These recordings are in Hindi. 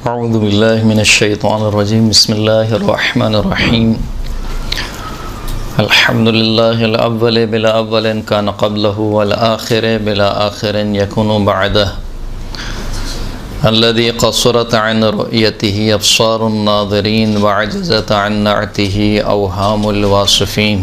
अऊज़ु बिल्लाहि मिनश्शैतानिर्रजीम बिस्मिल्लाहिर्रहमानिर्रहीम अल्हम्दुलिल्लाहिल अव्वल बिला अव्वलिन कान क़ब्लहु वल आखिर बिला आखिरिन यकुनु बअदह अल्लज़ी क़स्सरत अन रु'यतिही अब्सारुन नाज़िरीन व अजज़त अन नअतिही अवहामुल वासिफ़ीन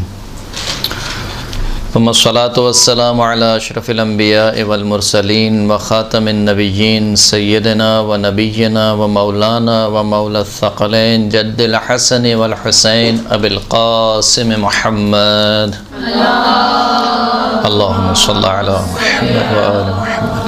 सलातो वस्सलामु अला अशरफिल अंबिया वल मुरसलीन व ख़ातमिन नबिय्यीन सय्यदना व नबिय्यना व मौलाना व मौला थक़लैन जद्दिल हसन वल हुसैन अबिल क़ासिम मुहम्मद अल्लाहुम्मा सल्लि अला मुहम्मद व आलि मुहम्मद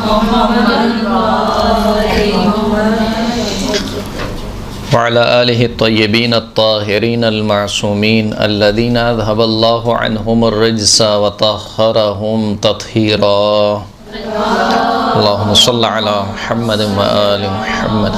व अला आलिहि तय्यबीन अत्ताहिरीन अल-मासूमीन अल्लज़ीना अज़हबल्लाहु अन्हुमुर रिज्सा व तह्हरहुम तत्हीरा अल्लाहुम्मा सल्लि अला मुहम्मद व आलि मुहम्मद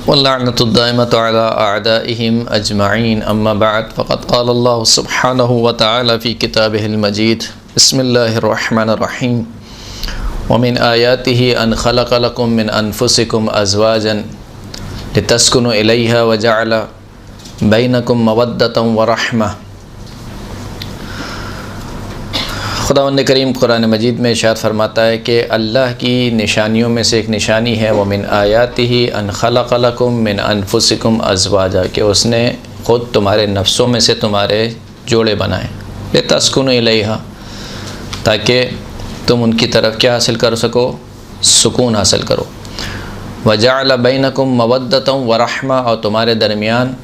वल्लअनतु दाइमतु अला अअदाइहिम अजमईन अम्मा बअद फ़क़द क़ाल अल्लाहु सुब्हानहु व तआला फ़ी किताबिहिल मजीद बिस्मिल्लाहिर रहमानिर रहीम वमिन आयातिही अन खलक़ लकुम मिन अनफुसिकुम अज़वाजन लितस्कुनु इलैहा व जअल बैनकुम मवद्दतन व रहमा। खुदावंद करीम कुरान मजीद में इरशाद फरमाता है कि अल्लाह की निशानियों में से एक निशानी है वमिन आयातिही अन खलक़ लकुम मिन अनफुसिकुम अज़वाजा, कि उसने ख़ुद तुम्हारे नफ्सों में से तुम्हारे जोड़े बनाए लितस्कुनु इलैहा, ताकि तुम उनकी तरफ क्या हासिल कर सको, सुकून हासिल करो। वजअल बैनकुम मवद्दतन व रहमा, और तुम्हारे दरमियान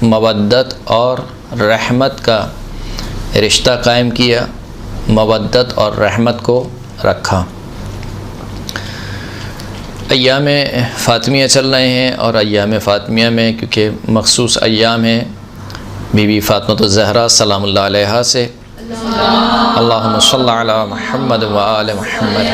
मवद्दत और रहमत का रिश्ता कायम किया, मवद्दत और रहमत को रखा। अय्याम फ़ातिमिया चल रहे हैं और अय्याम फ़ातिमिया में क्योंकि मखसूस अय्याम हैं बीबी फ़ातिमा ज़हरा सलामुल्लाह अलैहा से, अल्लाहुम्मा सल्लि अला मुहम्मद व आलि मुहम्मद।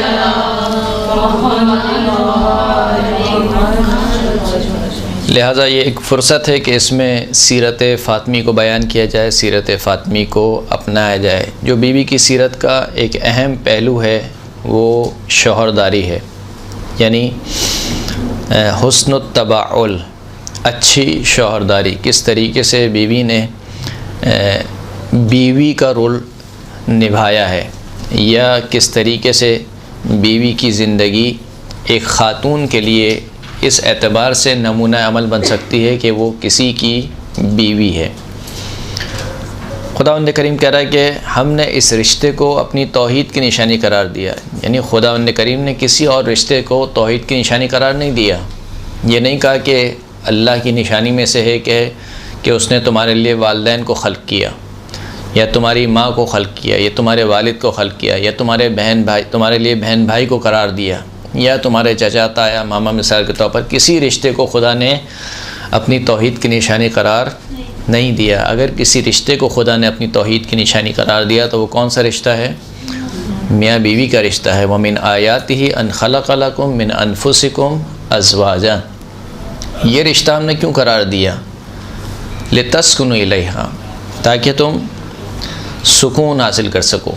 लिहाजा ये एक फ़ुर्सत है कि इसमें सीरत फ़ातिमी को बयान किया जाए, सीरत फ़ातिमी को अपनाया जाए। जो बीवी की सीरत का एक अहम पहलू है वो शौहरदारी है, यानी हुस्नुत तबाउल, अच्छी शौहरदारी। किस तरीके से बीवी ने बीवी का रोल निभाया है, या किस तरीके से बीवी की ज़िंदगी एक ख़ातून के लिए इस एतबार से नमूना अमल बन सकती है कि वो किसी की बीवी है। खुदावंद करीम कह रहा है कि हमने इस रिश्ते को अपनी तौहीद की निशानी करार दिया, यानी खुदावंद करीम ने किसी और रिश्ते को तौहीद की निशानी करार नहीं दिया। ये नहीं कहा कि अल्लाह की निशानी में से है कि उसने तुम्हारे लिए वालिदैन को खल्क़ किया, या तुम्हारी माँ को खल्क़ किया, या तुम्हारे वालिद को खल्क़ किया, या तुम्हारे बहन भाई, तुम्हारे लिए बहन भाई को करार दिया, या तुम्हारे चचा ताया मामा मिसाल के तौर पर किसी रिश्ते को खुदा ने अपनी तौहीद की निशानी करार नहीं दिया। अगर किसी रिश्ते को खुदा ने अपनी तौहीद की निशानी करार दिया तो वो कौन सा रिश्ता है? मियाँ बीवी का रिश्ता है। वमिन आयातिही अन खलक़ लकुम मिन अनफुसिकुम अज़वाजा, ये रिश्ता हमने क्यों करार दिया? लितस्कुनु इलैहा, ताकि तुम सुकून हासिल कर सको।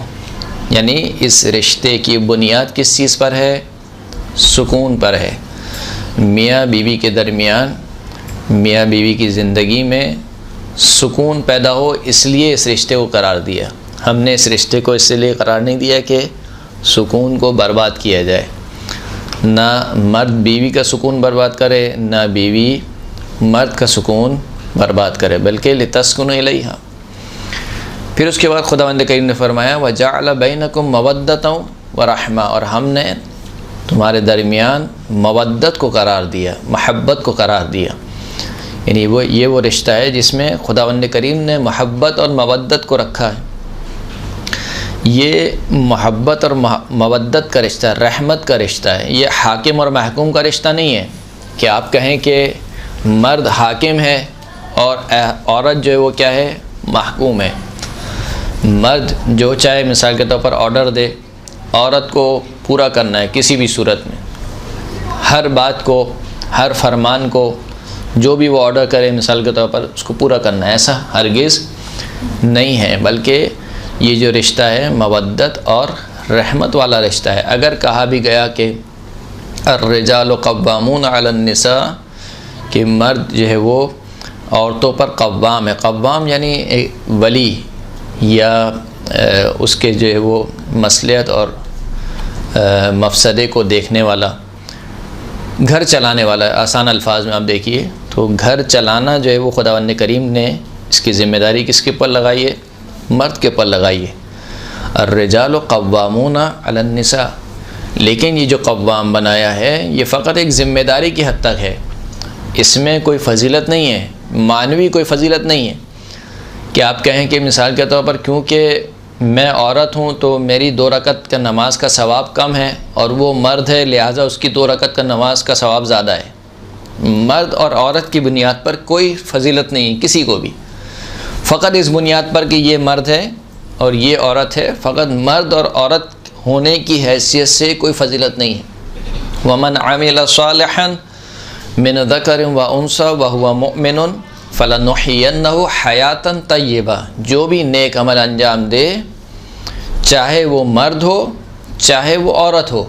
यानी इस रिश्ते की बुनियाद किस चीज़ पर है? सुकून पर है। मियाँ बीवी के दरमियान, मियाँ बीवी की ज़िंदगी में सुकून पैदा हो, इसलिए इस रिश्ते को करार दिया। हमने इस रिश्ते को इसलिए करार नहीं दिया कि सुकून को बर्बाद किया जाए। ना मर्द बीवी का सुकून बर्बाद करे, ना बीवी मर्द का सुकून बर्बाद करे, बल्कि लितस्कुनु इलैहा। फिर उसके बाद खुदावंद करीम ने फरमाया वजअल बैनकुम मवद्दतन व रहमा, और हमने तुम्हारे दरमियान मवद्दत को करार दिया, महब्बत को करार दिया। यानी ये वो रिश्ता है जिसमें खुदावंद करीम ने महब्बत और मवद्दत को रखा है। ये महब्बत और मवद्दत का रिश्ता, रहमत का रिश्ता है। ये हाकिम और महकूम का रिश्ता नहीं है कि आप कहें कि मर्द हाकिम है और औरत जो है वो क्या है? महकूम है। मर्द जो चाहे मिसाल के तौर पर ऑर्डर दे, औरत को पूरा करना है किसी भी सूरत में, हर बात को, हर फरमान को, जो भी वो ऑर्डर करे मिसाल के तौर पर उसको पूरा करना है, ऐसा हरगिज़ नहीं है। बल्कि ये जो रिश्ता है मवद्दत और रहमत वाला रिश्ता है। अगर कहा भी गया कि अर्रिजालु क़व्वामून अलन्निसा, कि मर्द जो है वो औरतों पर क़व्वाम है। क़व्वाम यानी एक वली या उसके जो है वो मसलियत और मफसदे को देखने वाला, घर चलाने वाला। आसान अल्फाज में आप देखिए तो घर चलाना जो है वो खुदावंद करीम ने इसकी ज़िम्मेदारी किसके ऊपर लगाई है? मर्द के ऊपर लगाई है। अर्रिजालु क़व्वामून अलन्निसा, लेकिन ये जो क़व्वाम बनाया है ये फ़कत एक ज़िम्मेदारी की हद तक है, इसमें कोई फजीलत नहीं है, मानवी कोई फजीलत नहीं है कि आप कहें कि मिसाल के तौर पर क्योंकि मैं औरत हूँ तो मेरी 2 रकत का नमाज का सवाब कम है और वो मर्द है लिहाजा उसकी 2 रकत का नमाज का सवाब ज़्यादा है। मर्द और औरत की बुनियाद पर कोई फजीलत नहीं है किसी को भी, फ़कत इस बुनियाद पर कि ये मर्द है और ये औरत है, फ़कत मर्द और औरत होने की हैसियत से कोई फजीलत नहीं है। वमन अमिल सालिहन मिन ज़करिन व उन्सा व हुवा मुमिनुन फलनुहियन्नहु हयातन तय्यबा, जो भी नेक अमल अंजाम दे, चाहे वो मर्द हो चाहे वो औरत हो,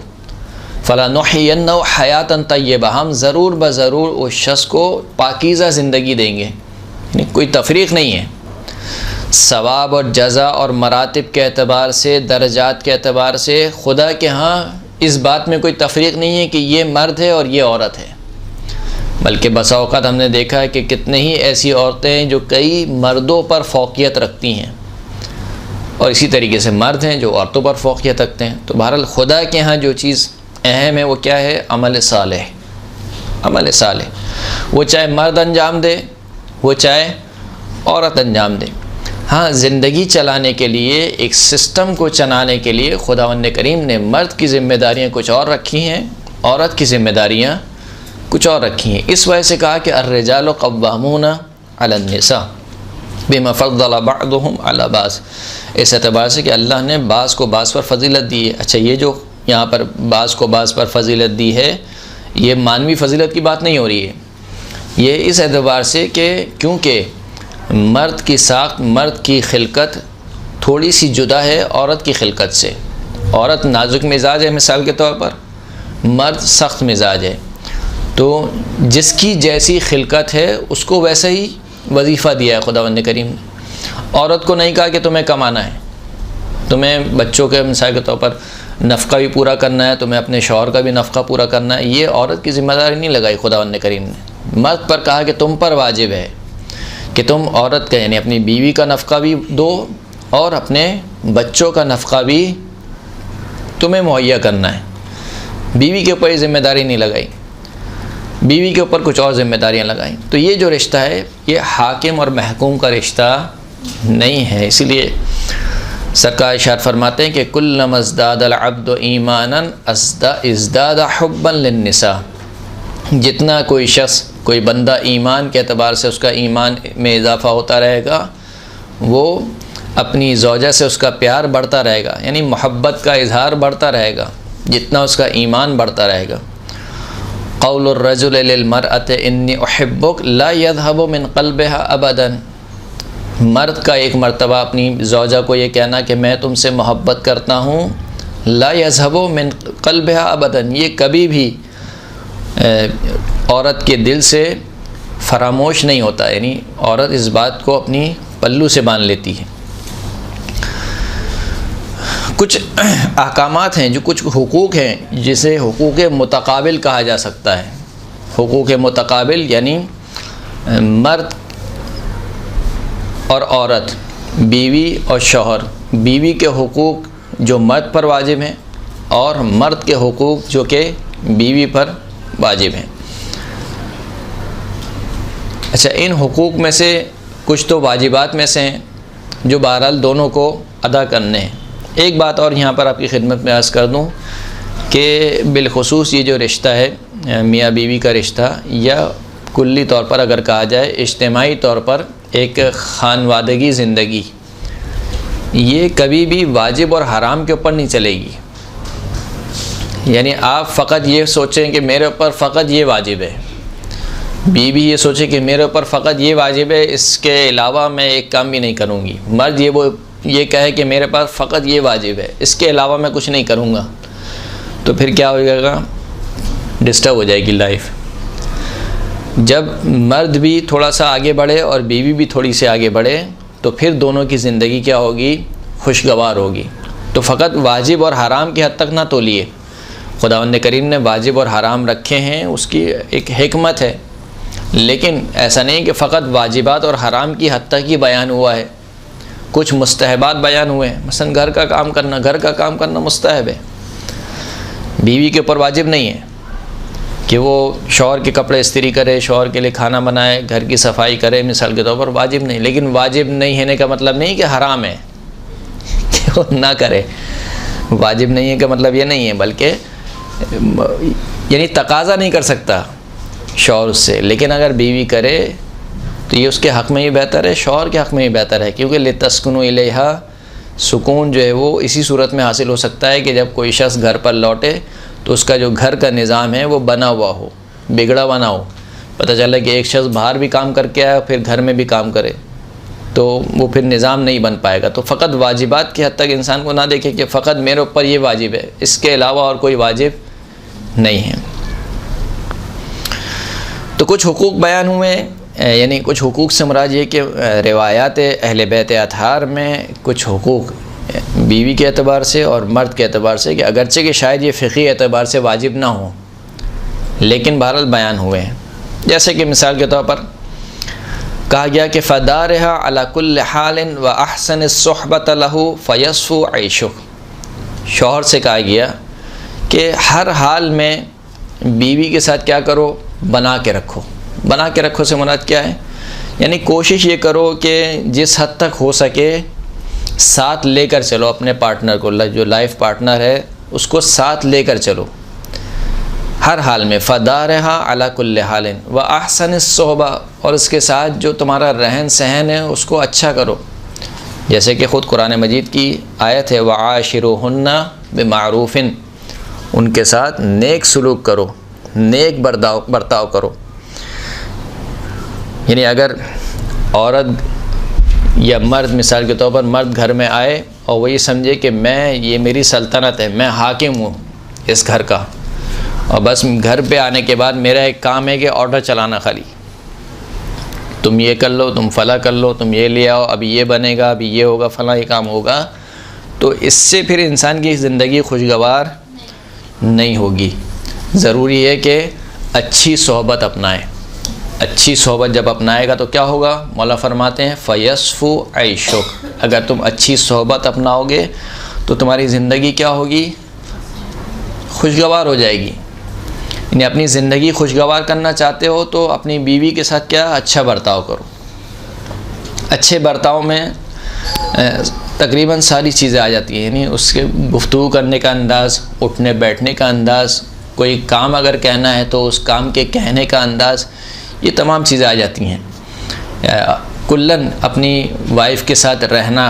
फलनुहियन्नहु हयातन तय्यबा, हम ज़रूर ब ज़रूर उस शख्स को पाकीज़ा ज़िंदगी देंगे। यानी कोई तफरीक़ नहीं है, सवाब और जज़ा और मरातिब के एतबार से, दर्जात के एतबार से खुदा के यहाँ इस बात में कोई तफरीक़ नहीं है कि ये मर्द है और ये औरत है। बल्कि बसा औक़ात हमने देखा है कि कितने ही ऐसी औरतें हैं जो कई मर्दों पर फ़ौक़ियत रखती हैं और इसी तरीके से मर्द हैं जो औरतों पर फ़ौक़ियत रखते हैं। तो बहरहाल खुदा के यहाँ जो चीज़ अहम है वो क्या है? अमल सालेह। अमल सालेह वो चाहे मर्द अंजाम दे, वो चाहे औरत अंजाम दे। हाँ, ज़िंदगी चलाने के लिए, एक सिस्टम को चलाने के लिए खुदावंद करीम ने मर्द की ज़िम्मेदारियाँ कुछ और रखी हैं, औरत की ज़िम्मेदारियाँ कुछ और रखी हैं। इस वजह से कहा कि अर्रिजालु क़व्वामून अलन्निसा बिमा फ़द्दल बअदुहुम अला बाज़, इस एतबार से कि अल्लाह ने बाज़ को बाज़ पर फजीलत दी है। अच्छा, ये जो यहाँ पर बाज़ को बाज़ पर फजीलत दी है, ये मानवी फजीलत की बात नहीं हो रही है, ये इस एतबार से कि क्योंकि मर्द की साख्त, मर्द की खिलकत थोड़ी सी जुदा है औरत की खिलकत से। औरत नाजुक मिजाज है मिसाल के तौर पर, मर्द सख्त मिजाज है। तो जिसकी जैसी खिलकत है उसको वैसा ही वजीफ़ा दिया है खुदावंद करीम ने। औरत को नहीं कहा कि तुम्हें कमाना है, तुम्हें बच्चों के मिसाल के तौर पर नफ़क़ा भी पूरा करना है, तुम्हें अपने शौहर का भी नफ़क़ा पूरा करना है। ये औरत की ज़िम्मेदारी नहीं लगाई खुदावंद करीम ने। मर्द पर कहा कि तुम पर वाजिब है कि तुम औरत का यानी अपनी बीवी का नफ़क़ा भी दो और अपने बच्चों का नफ़क़ा भी तुम्हें मुहैया करना है। बीवी के ऊपर ये ज़िम्मेदारी नहीं लगाई, बीवी के ऊपर कुछ और ज़िम्मेदारियाँ लगाई। तो ये जो रिश्ता है ये हाकिम और महकूम का रिश्ता नहीं है। इसीलिए सरकार इरशाद फरमाते हैं कि कुल्लमा इज़दादल अब्दु ईमानन इज़दादा हुब्बन लिन्निसा, जितना कोई शख्स, कोई बंदा ईमान के एतबार से उसका ईमान में इजाफ़ा होता रहेगा, वो अपनी ज़ौजा से उसका प्यार बढ़ता रहेगा, यानी मोहब्बत का इजहार बढ़ता रहेगा जितना उसका ईमान बढ़ता रहेगा। क़ौलुर रजुल लिल मरअति इन्नी उहिब्बुक ला यज़हबु मिन क़ल्बिहा अबदन, मर्द का एक मर्तबा अपनी ज़ौजा को ये कहना कि मैं तुमसे मोहब्बत करता हूँ, ला यज़हबु मिन क़ल्बिहा अबदन, ये कभी भी औरत के दिल से फरामोश नहीं होता, यानी औरत इस बात को अपनी पल्लू से बांध लेती है। कुछ अहकामात हैं, जो कुछ हुकूक हैं जिसे हुकूक मुतकाबिल कहा जा सकता है। हुकूक मुतकाबिल यानी मर्द और औरत, बीवी और शौहर, बीवी के हुकूक जो मर्द पर वाजिब हैं और मर्द के हुकूक जो कि बीवी पर वाजिब हैं। अच्छा, इन हुकूक में से कुछ तो वाजिबात में से हैं जो बहरहाल दोनों को अदा करने हैं। एक बात और यहाँ पर आपकी खिदमत में अर्ज़ कर दूँ कि बिलखुसूस ये जो रिश्ता है मियाँ बीवी का रिश्ता, या कुल्ली तौर पर अगर कहा जाए इज्तिमाई तौर पर एक ख़ानवादगी ज़िंदगी, ये कभी भी वाजिब और हराम के ऊपर नहीं चलेगी। यानी आप फ़कत ये सोचें कि मेरे ऊपर फ़कत ये वाजिब है, बीवी ये सोचे कि मेरे ऊपर फ़कत ये वाजिब है, इसके अलावा मैं एक काम भी नहीं करूँगी। मर्द ये कहे कि मेरे पास फ़कत ये वाजिब है, इसके अलावा मैं कुछ नहीं करूँगा, तो फिर क्या हो जाएगा? डिस्टर्ब हो जाएगी लाइफ। जब मर्द भी थोड़ा सा आगे बढ़े और बीवी भी थोड़ी सी आगे बढ़े तो फिर दोनों की ज़िंदगी क्या होगी, खुशगवार होगी। तो फ़कत वाजिब और हराम की हद तक ना तोलिए। खुदावंद करीम ने वाजिब और हराम रखे हैं, उसकी एक हिकमत है, लेकिन ऐसा नहीं कि फ़कत वाजिबात और हराम की हद तक ही बयान हुआ है। कुछ मुस्तहबात बयान हुए हैं, मसलन घर का काम करना मुस्तहब है, बीवी के ऊपर वाजिब नहीं है कि वो शौहर के कपड़े इस्त्री करे, शौहर के लिए खाना बनाए, घर की सफाई करे, मिसाल के तौर पर वाजिब नहीं। लेकिन वाजिब नहीं होने का मतलब नहीं कि हराम है कि वो ना करे। वाजिब नहीं है का मतलब ये नहीं है, बल्कि यानी तकाज़ा नहीं कर सकता शौहर उससे, लेकिन अगर बीवी करे तो ये उसके हक़ में ही बेहतर है, शौहर के हक़ में ही बेहतर है। क्योंकि लितस्कुनु इलैहा, सुकून जो है वो इसी सूरत में हासिल हो सकता है कि जब कोई शख्स घर पर लौटे तो उसका जो घर का निज़ाम है वो बना हुआ हो, बिगड़ा बना हो। पता चला कि एक शख्स बाहर भी काम करके आया फिर घर में भी काम करे तो वो फिर निज़ाम नहीं बन पाएगा। तो फ़कत वाजिबात की हद तक इंसान को ना देखे कि फ़कत मेरे ऊपर ये वाजिब है, इसके अलावा और कोई वाजिब नहीं है। तो कुछ हुकूक बयान हुए, यानी कुछ हुकूक से मुराद ये कि रिवायात अहले बैत अतहार में कुछ हुकूक बीवी के एतबार से और मर्द के एतबार से कि अगरचे कि शायद ये फ़िक़ही एतबार से वाजिब ना हो, लेकिन बहरहाल बयान हुए हैं। जैसे कि मिसाल के तौर पर कहा गया कि फ़दारहा अला कुल्ल हालिन व अहसन सुहबत लहू फ़यस्फ़ु ऐशुह। शौहर से कहा गया कि हर हाल में बीवी के साथ क्या करो, बना के रखो। बना के रखो से मुराद क्या है, यानी कोशिश ये करो कि जिस हद तक हो सके साथ लेकर चलो अपने पार्टनर को, जो लाइफ पार्टनर है उसको साथ लेकर चलो हर हाल में। फ़दारहा अला कुल्ल हालिन व अहसन सोहबा, और उसके साथ जो तुम्हारा रहन सहन है उसको अच्छा करो। जैसे कि ख़ुद कुरान मजीद की आयत है, व आशिरुहुन्ना बिमारूफ़िन, उनके साथ नेक सलूक करो, नेक बर्ताव करो। यानी अगर औरत या मर्द, मिसाल के तौर पर मर्द घर में आए और वही समझे कि ये मेरी सल्तनत है, मैं हाकिम हूँ इस घर का, और बस घर पे आने के बाद मेरा एक काम है कि ऑर्डर चलाना, खाली तुम ये कर लो, तुम फ़ला कर लो, तुम ये ले आओ, अभी ये बनेगा, अभी ये होगा, फ़ला ये काम होगा, तो इससे फिर इंसान की ज़िंदगी खुशगवार नहीं होगी। ज़रूरी है कि अच्छी सोहबत अपनाए। अच्छी सोहबत जब अपनाएगा तो क्या होगा, मौला फरमाते हैं फ़यस्फ़ु ऐशुह। अगर तुम अच्छी सोहबत अपनाओगे तो तुम्हारी ज़िंदगी क्या होगी, खुशगवार हो जाएगी। यानी अपनी ज़िंदगी खुशगवार करना चाहते हो तो अपनी बीवी के साथ क्या, अच्छा बर्ताव करो। अच्छे बर्ताव में तकरीबन सारी चीज़ें आ जाती हैं, यानी उसके गुफ्तगू करने का अंदाज़, उठने बैठने का अंदाज़, कोई काम अगर कहना है तो उस काम के कहने का अंदाज़, ये तमाम चीज़ें आ जाती हैं। कुल्लन अपनी वाइफ के साथ रहना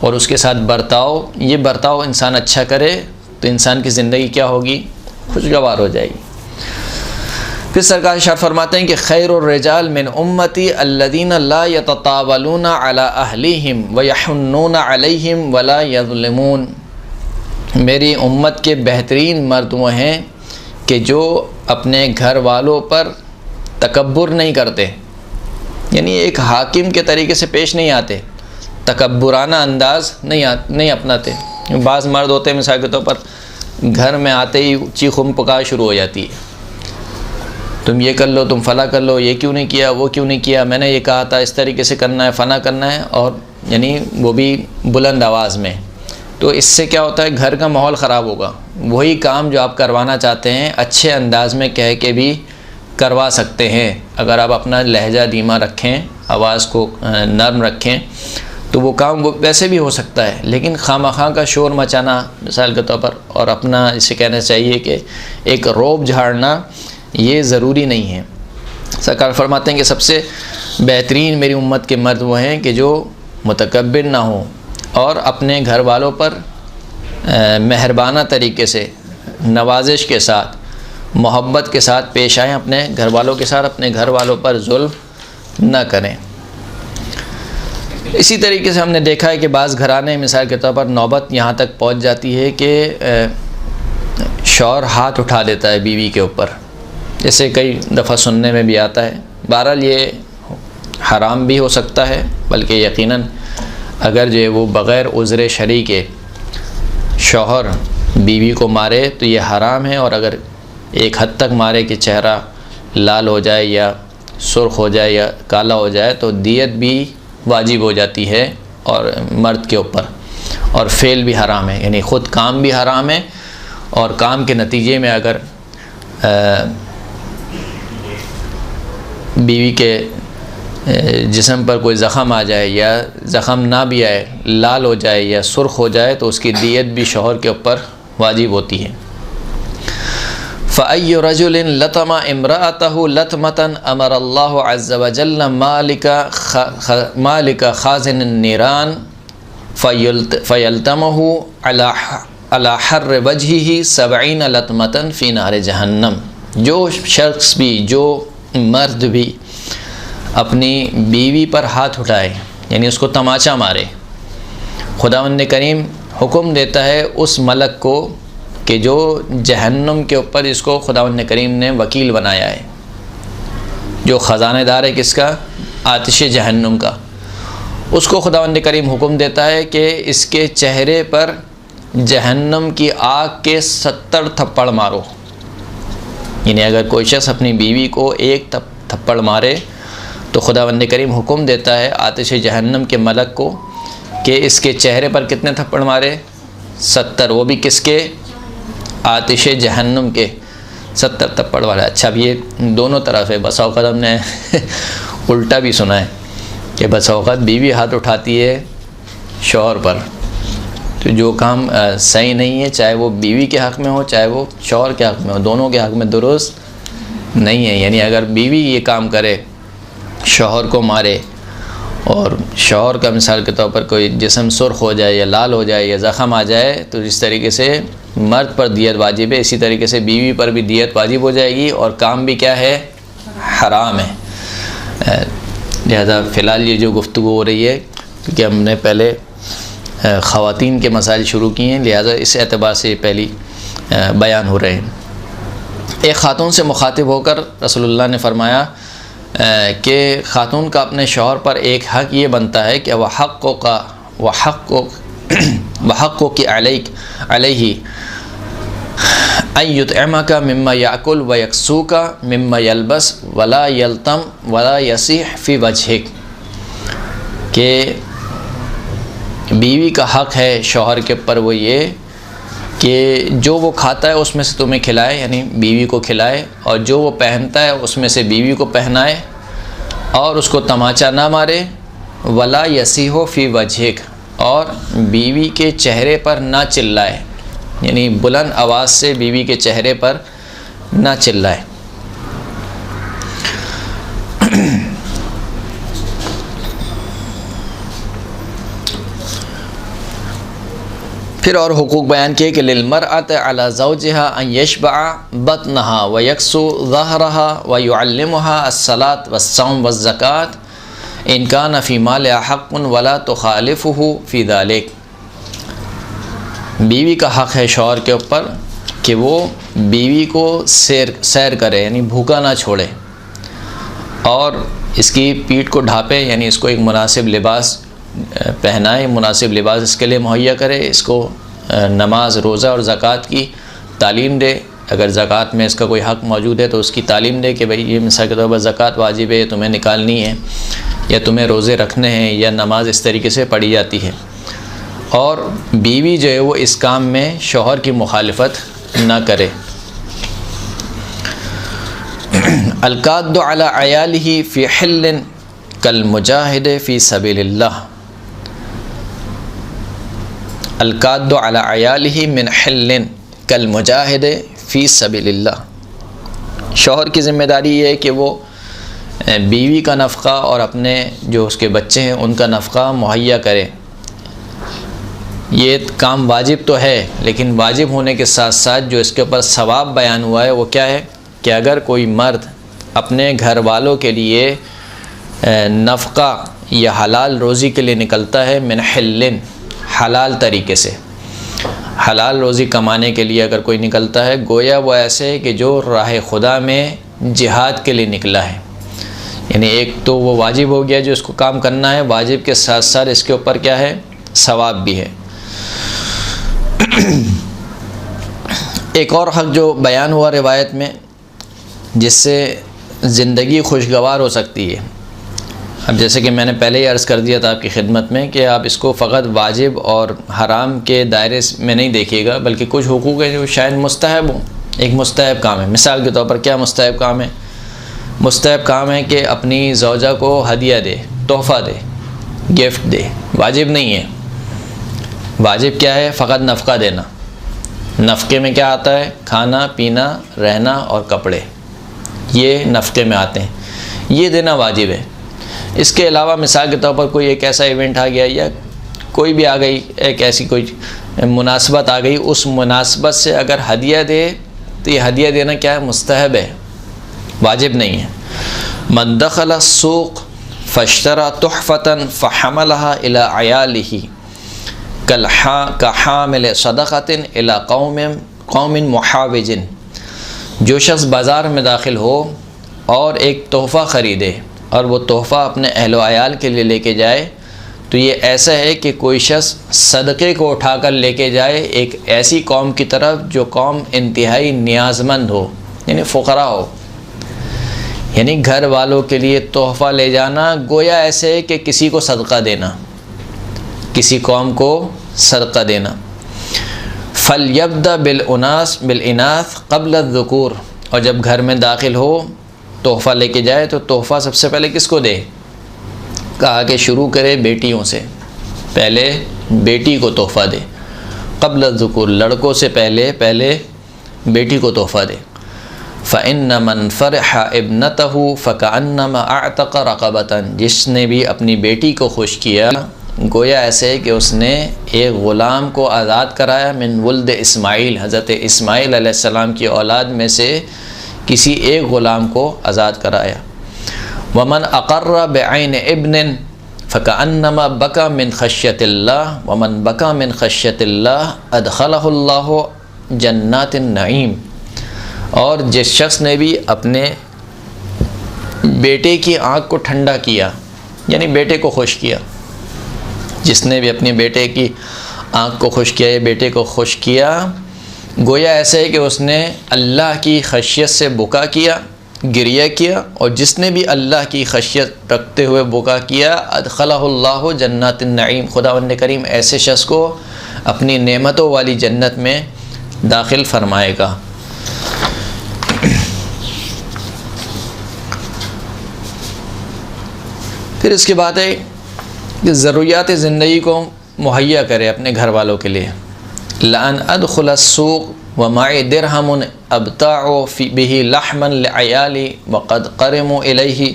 और उसके साथ बर्ताव, ये बर्ताव इंसान अच्छा करे तो इंसान की ज़िंदगी क्या होगी, खुशगवार हो जाएगी। फिर सरकार इरशाद फरमाते हैं कि खैरुर रिजाल मिन उम्मती अल्लज़ीना ला यततावलूना अला अहलिहिम व यहुन्नूना अलैहिम वला यज़लिमून। मेरी उम्मत के बेहतरीन मर्द वो हैं कि जो अपने घर वालों पर तकब्बुर नहीं करते, यानी एक हाकिम के तरीके से पेश नहीं आते, तकब्बुराना अंदाज़ नहीं अपनाते। बाज़ मर्द होते हैं मिसाल के तौर पर घर में आते ही चीखुम पुकार शुरू हो जाती है, तुम ये कर लो, तुम फ़ला कर लो, ये क्यों नहीं किया, वो क्यों नहीं किया, मैंने ये कहा था, इस तरीके से करना है, फ़ना करना है, और यानी वो भी बुलंद आवाज़ में। तो इससे क्या होता है, घर का माहौल ख़राब होगा। वही काम जो आप करवाना चाहते हैं अच्छे अंदाज़ में कह के भी करवा सकते हैं। अगर आप अपना लहजा धीमा रखें, आवाज़ को नरम रखें, तो वो काम वो वैसे भी हो सकता है। लेकिन खामखा का शोर मचाना मिसाल के तौर पर, और अपना इसे कहना चाहिए कि एक रोब झाड़ना, ये ज़रूरी नहीं है। सरकार फरमाते हैं कि सबसे बेहतरीन मेरी उम्मत के मर्द वो हैं कि जो मुतकब्बिर ना हो और अपने घर वालों पर मेहरबाना तरीके से, नवाजिश के साथ, मोहब्बत के साथ पेश आएँ अपने घर वालों के साथ, अपने घर वालों पर जुल्म न करें। इसी तरीके से हमने देखा है कि बाज़ घराने मिसाल के तौर पर नौबत यहाँ तक पहुँच जाती है कि शौहर हाथ उठा देता है बीवी के ऊपर, जैसे कई दफ़ा सुनने में भी आता है। बहरहाल ये हराम भी हो सकता है, बल्कि यकीनन अगर जो है वो बग़ैर उज़्र शरई के शौहर बीवी को मारे तो ये हराम है, और अगर एक हद तक मारे कि चेहरा लाल हो जाए या सुर्ख हो जाए या काला हो जाए तो दियत भी वाजिब हो जाती है और मर्द के ऊपर, और फ़ेल भी हराम है, यानी ख़ुद काम भी हराम है, और काम के नतीजे में अगर बीवी के जिस्म पर कोई ज़ख़म आ जाए या ज़ख़म ना भी आए, लाल हो जाए या सुर्ख हो जाए तो उसकी दियत भी शौहर के ऊपर वाजिब होती है। फ़अय्यु रजुलिन लतमा इम्रअतहु लतमतन अमरल्लाहु अज़्ज़ व जल्ल मालिका खाज़िन नीरान फ़यल्तमहु अला हर्र वजहिही 70 लतमतन फ़ी नार जहन्नम। जो शख्स भी, जो मर्द भी अपनी बीवी पर हाथ उठाए, यानी उसको तमाचा मारे, खुदावंद करीम हुक्म देता है उस मलक को कि जो जहन्नुम के ऊपर इसको खुदावंद करीम ने वकील बनाया है, जो ख़ज़ानेदार है किसका, आतिश जहन्नुम का, उसको खुदावंद करीम हुक्म देता है कि इसके चेहरे पर जहन्नुम की आग के 70 थप्पड़ मारो। यानी अगर कोई शख्स अपनी बीवी को एक थप्पड़ मारे तो खुदावंद करीम हुक्म देता है आतिश जहन्नम के मलक को कि इसके चेहरे पर कितने थप्पड़ मारे, 70, वो भी किसके, आतिश जहन्नम के 70 थप्पड़ वाला। अच्छा, अब ये दोनों तरफ है, बसा औक़ात हमने उल्टा भी सुना है कि बसा औक़ात बीवी हाथ उठाती है शौहर पर, तो जो काम सही नहीं है, चाहे वो बीवी के हक़ में हो चाहे वो शौहर के हक़ में हो, दोनों के हक़ में दुरुस्त नहीं है। यानी अगर बीवी ये काम करे, शौहर को मारे, और शौहर का मिसाल के तौर पर कोई जिस्म सुर्ख हो जाए या लाल हो जाए या ज़ख़म आ जाए तो इस तरीके से मर्द पर दियत वाजिब है, इसी तरीके से बीवी पर भी दियत वाजिब हो जाएगी, और काम भी क्या है, हराम है। लिहाजा फ़िलहाल ये जो गुफ्तगू हो रही है, क्योंकि हमने पहले ख़वातीन के मसाइल शुरू किए हैं, लिहाजा इस एतबार से पहली बयान हो रहे हैं। एक ख़ातून से मुखातिब होकर रसूलुल्लाह ने फरमाया कि ख़ातून का अपने शौहर पर एक हक़ ये बनता है कि वह हक़ की अलैहि अय्युतइमका मिम्मा याकुल व यक्सूका मिम्मा यलबस वला यल्तम वला यसीह फ़ी वजहिक, कि बीवी का हक़ है शौहर के ऊपर वो ये कि जो वो खाता है उसमें से तुम्हें खिलाए, यानी बीवी को खिलाए, और जो वो पहनता है उसमें से बीवी को पहनाए, और उसको तमाचा ना मारे, वला यसीहो फ़ी वजहिक, और बीवी के चेहरे पर ना चिल्लाए, यानी बुलंद आवाज़ से बीवी के चेहरे पर ना चिल्लाए। फिर और हुकूक बयान किए कि लिलमरअत अला ज़ौजिहा अन यशबअ बतनहा व यक्सु ज़हरहा व युअल्लिमुहा अस्सलात वस्सौम वज़्ज़कात इन कान फ़ी मालिहा हक़्क़ुन वला तुख़ालिफ़ुहु फ़ी ज़ालिक। बीवी का हक़ है शौहर के ऊपर कि वो बीवी को सैर करे, यानी भूखा ना छोड़े, और इसकी पीठ को ढापे, यानी इसको एक मुनासिब लिबास पहनाए, मुनासिब लिबास इसके लिए मुहैया करे, इसको नमाज, रोज़ा और ज़कात की तालीम दे। अगर ज़कात में इसका कोई हक़ मौजूद है तो उसकी तालीम दे कि भाई ये मिसाल के तौर पर ज़कात वाजिब है, तुम्हें निकालनी है, या तुम्हें रोज़े रखने हैं, या नमाज इस तरीके से पढ़ी जाती है। और बीवी जो है वो इस काम में शौहर की मुखालिफत ना करे। अलकाद्दु अला अयालिही फ़ी हिल्लिन कल मुजाहिद फ़ी सबीलिल्लाह। अलकाद्दु अला अयालिही मिन हिल्लिन कल मुजाहिद फ़ी सबीलिल्लाह। शौहर की ज़िम्मेदारी ये है कि वो बीवी का नफ़क़ा और अपने जो उसके बच्चे हैं उनका नफ़क़ा मुहैया करे। ये काम वाजिब तो है, लेकिन वाजिब होने के साथ साथ जो इसके ऊपर सवाब बयान हुआ है वो क्या है कि अगर कोई मर्द अपने घर वालों के लिए नफ़क़ा या हलाल रोज़ी के लिए निकलता है मिन हिल्लिन, हलाल तरीके से, हलाल रोज़ी कमाने के लिए अगर कोई निकलता है, गोया वो ऐसे है कि जो राह खुदा में जिहाद के लिए निकला है। यानी एक तो वो वाजिब हो गया जो इसको काम करना है, वाजिब के साथ साथ इसके ऊपर क्या है, सवाब भी है। एक और हक़ जो बयान हुआ रिवायत में, जिससे ज़िंदगी खुशगवार हो सकती है। अब जैसे कि मैंने पहले ही अर्ज़ कर दिया था आपकी खिदमत में कि आप इसको फ़कत वाजिब और हराम के दायरे में नहीं देखिएगा, बल्कि कुछ हुकूक है जो शायद मुस्तहब हो। एक मुस्तहब काम है, मिसाल के तौर पर क्या मुस्तहब काम है? मुस्तहब काम है कि अपनी ज़ौजा को हदिया दे, तोहफ़ा दे, गिफ्ट दे। वाजिब नहीं है। वाजिब क्या है? फ़कत नफ़क़ा देना। नफ़क़े में क्या आता है? खाना पीना, रहना और कपड़े, ये नफ़क़े में आते हैं, ये देना वाजिब है। इसके अलावा मिसाल के तौर पर कोई एक ऐसा इवेंट आ गया या कोई भी आ गई, एक ऐसी कोई मुनासबत आ गई, उस मुनासबत से अगर हदिया दे तो ये हदिया देना क्या है? मुस्तहब है, वाजिब नहीं है। मन दखल सूक़ फ़श्तरा तुहफ़तन फ़हमलहा इला अयालिही कहामिल सदक़तिन इला कौमिन मुहाविजिन। जो शख्स बाज़ार में दाखिल हो और एक तोहफ़ा ख़रीदे और वो तोहफ़ा अपने अहलो अयाल के लिए लेके जाए, तो ये ऐसा है कि कोई शख्स सदक़े को उठाकर लेके जाए एक ऐसी कौम की तरफ जो कौम इंतहाई नियाज़मंद हो, यानी फ़ुक़रा हो। यानी घर वालों के लिए तोहफ़ा ले जाना गोया ऐसे है कि किसी को सदका देना, किसी कौम को सदका देना। फ़लयब्दा बिल-इनास क़ब्ल ज़ुकूर। और जब घर में दाखिल हो तोहफ़ा लेके जाए तो तोहफ़ा सबसे पहले किसको दे? कहा कि शुरू करे बेटियों से, पहले बेटी को तोहफ़ा दे। क़ब्ल ज़ुकूर, लड़कों से पहले बेटी को तोहफ़ा दे। फ़इन्न मन फ़रह इब्नतहु फ़कअन्नमा अअतक़ रक़बतन। जिसने भी अपनी बेटी को खुश किया, गोया ऐसे है कि उसने एक ग़ुलाम को आज़ाद कराया। मिन वुल्द इस्माइल, हज़रत इस्माइल अलैहिस्सलाम की औलाद में से किसी एक ग़ुलाम को आज़ाद कराया। वमन अक़र्र बिअैन इब्निन फ़कअन्नमा बका मिन ख़श्यतिल्लाह वमन बका मिन ख़श्यतिल्लाह अदख़लहुल्लाहु जन्नातिन नईम। और जिस शख्स ने भी अपने बेटे की आँख को ठंडा किया, यानी बेटे को खुश किया, जिसने भी अपने बेटे की आँख को खुश किया या बेटे को खुश किया, गोया ऐसे है कि उसने अल्लाह की खशियत से बुका किया, गिरिया किया। और जिसने भी अल्लाह की खशियत रखते हुए बुका किया, अदख़लहुल्लाहु जन्नातिन नईम, खुदावंद करीम ऐसे शख्स को अपनी नेमतों वाली जन्नत में दाखिल फरमाएगा। फिर इसके बाद है कि ज़रूरियात ज़िंदगी को मुहैया करे अपने घर वालों के लिए। लान अदखुल अस्सूक़ व माई दिरहमुन अबताउ बिही लहमन लिअयाली व क़द क़रमु इलैहि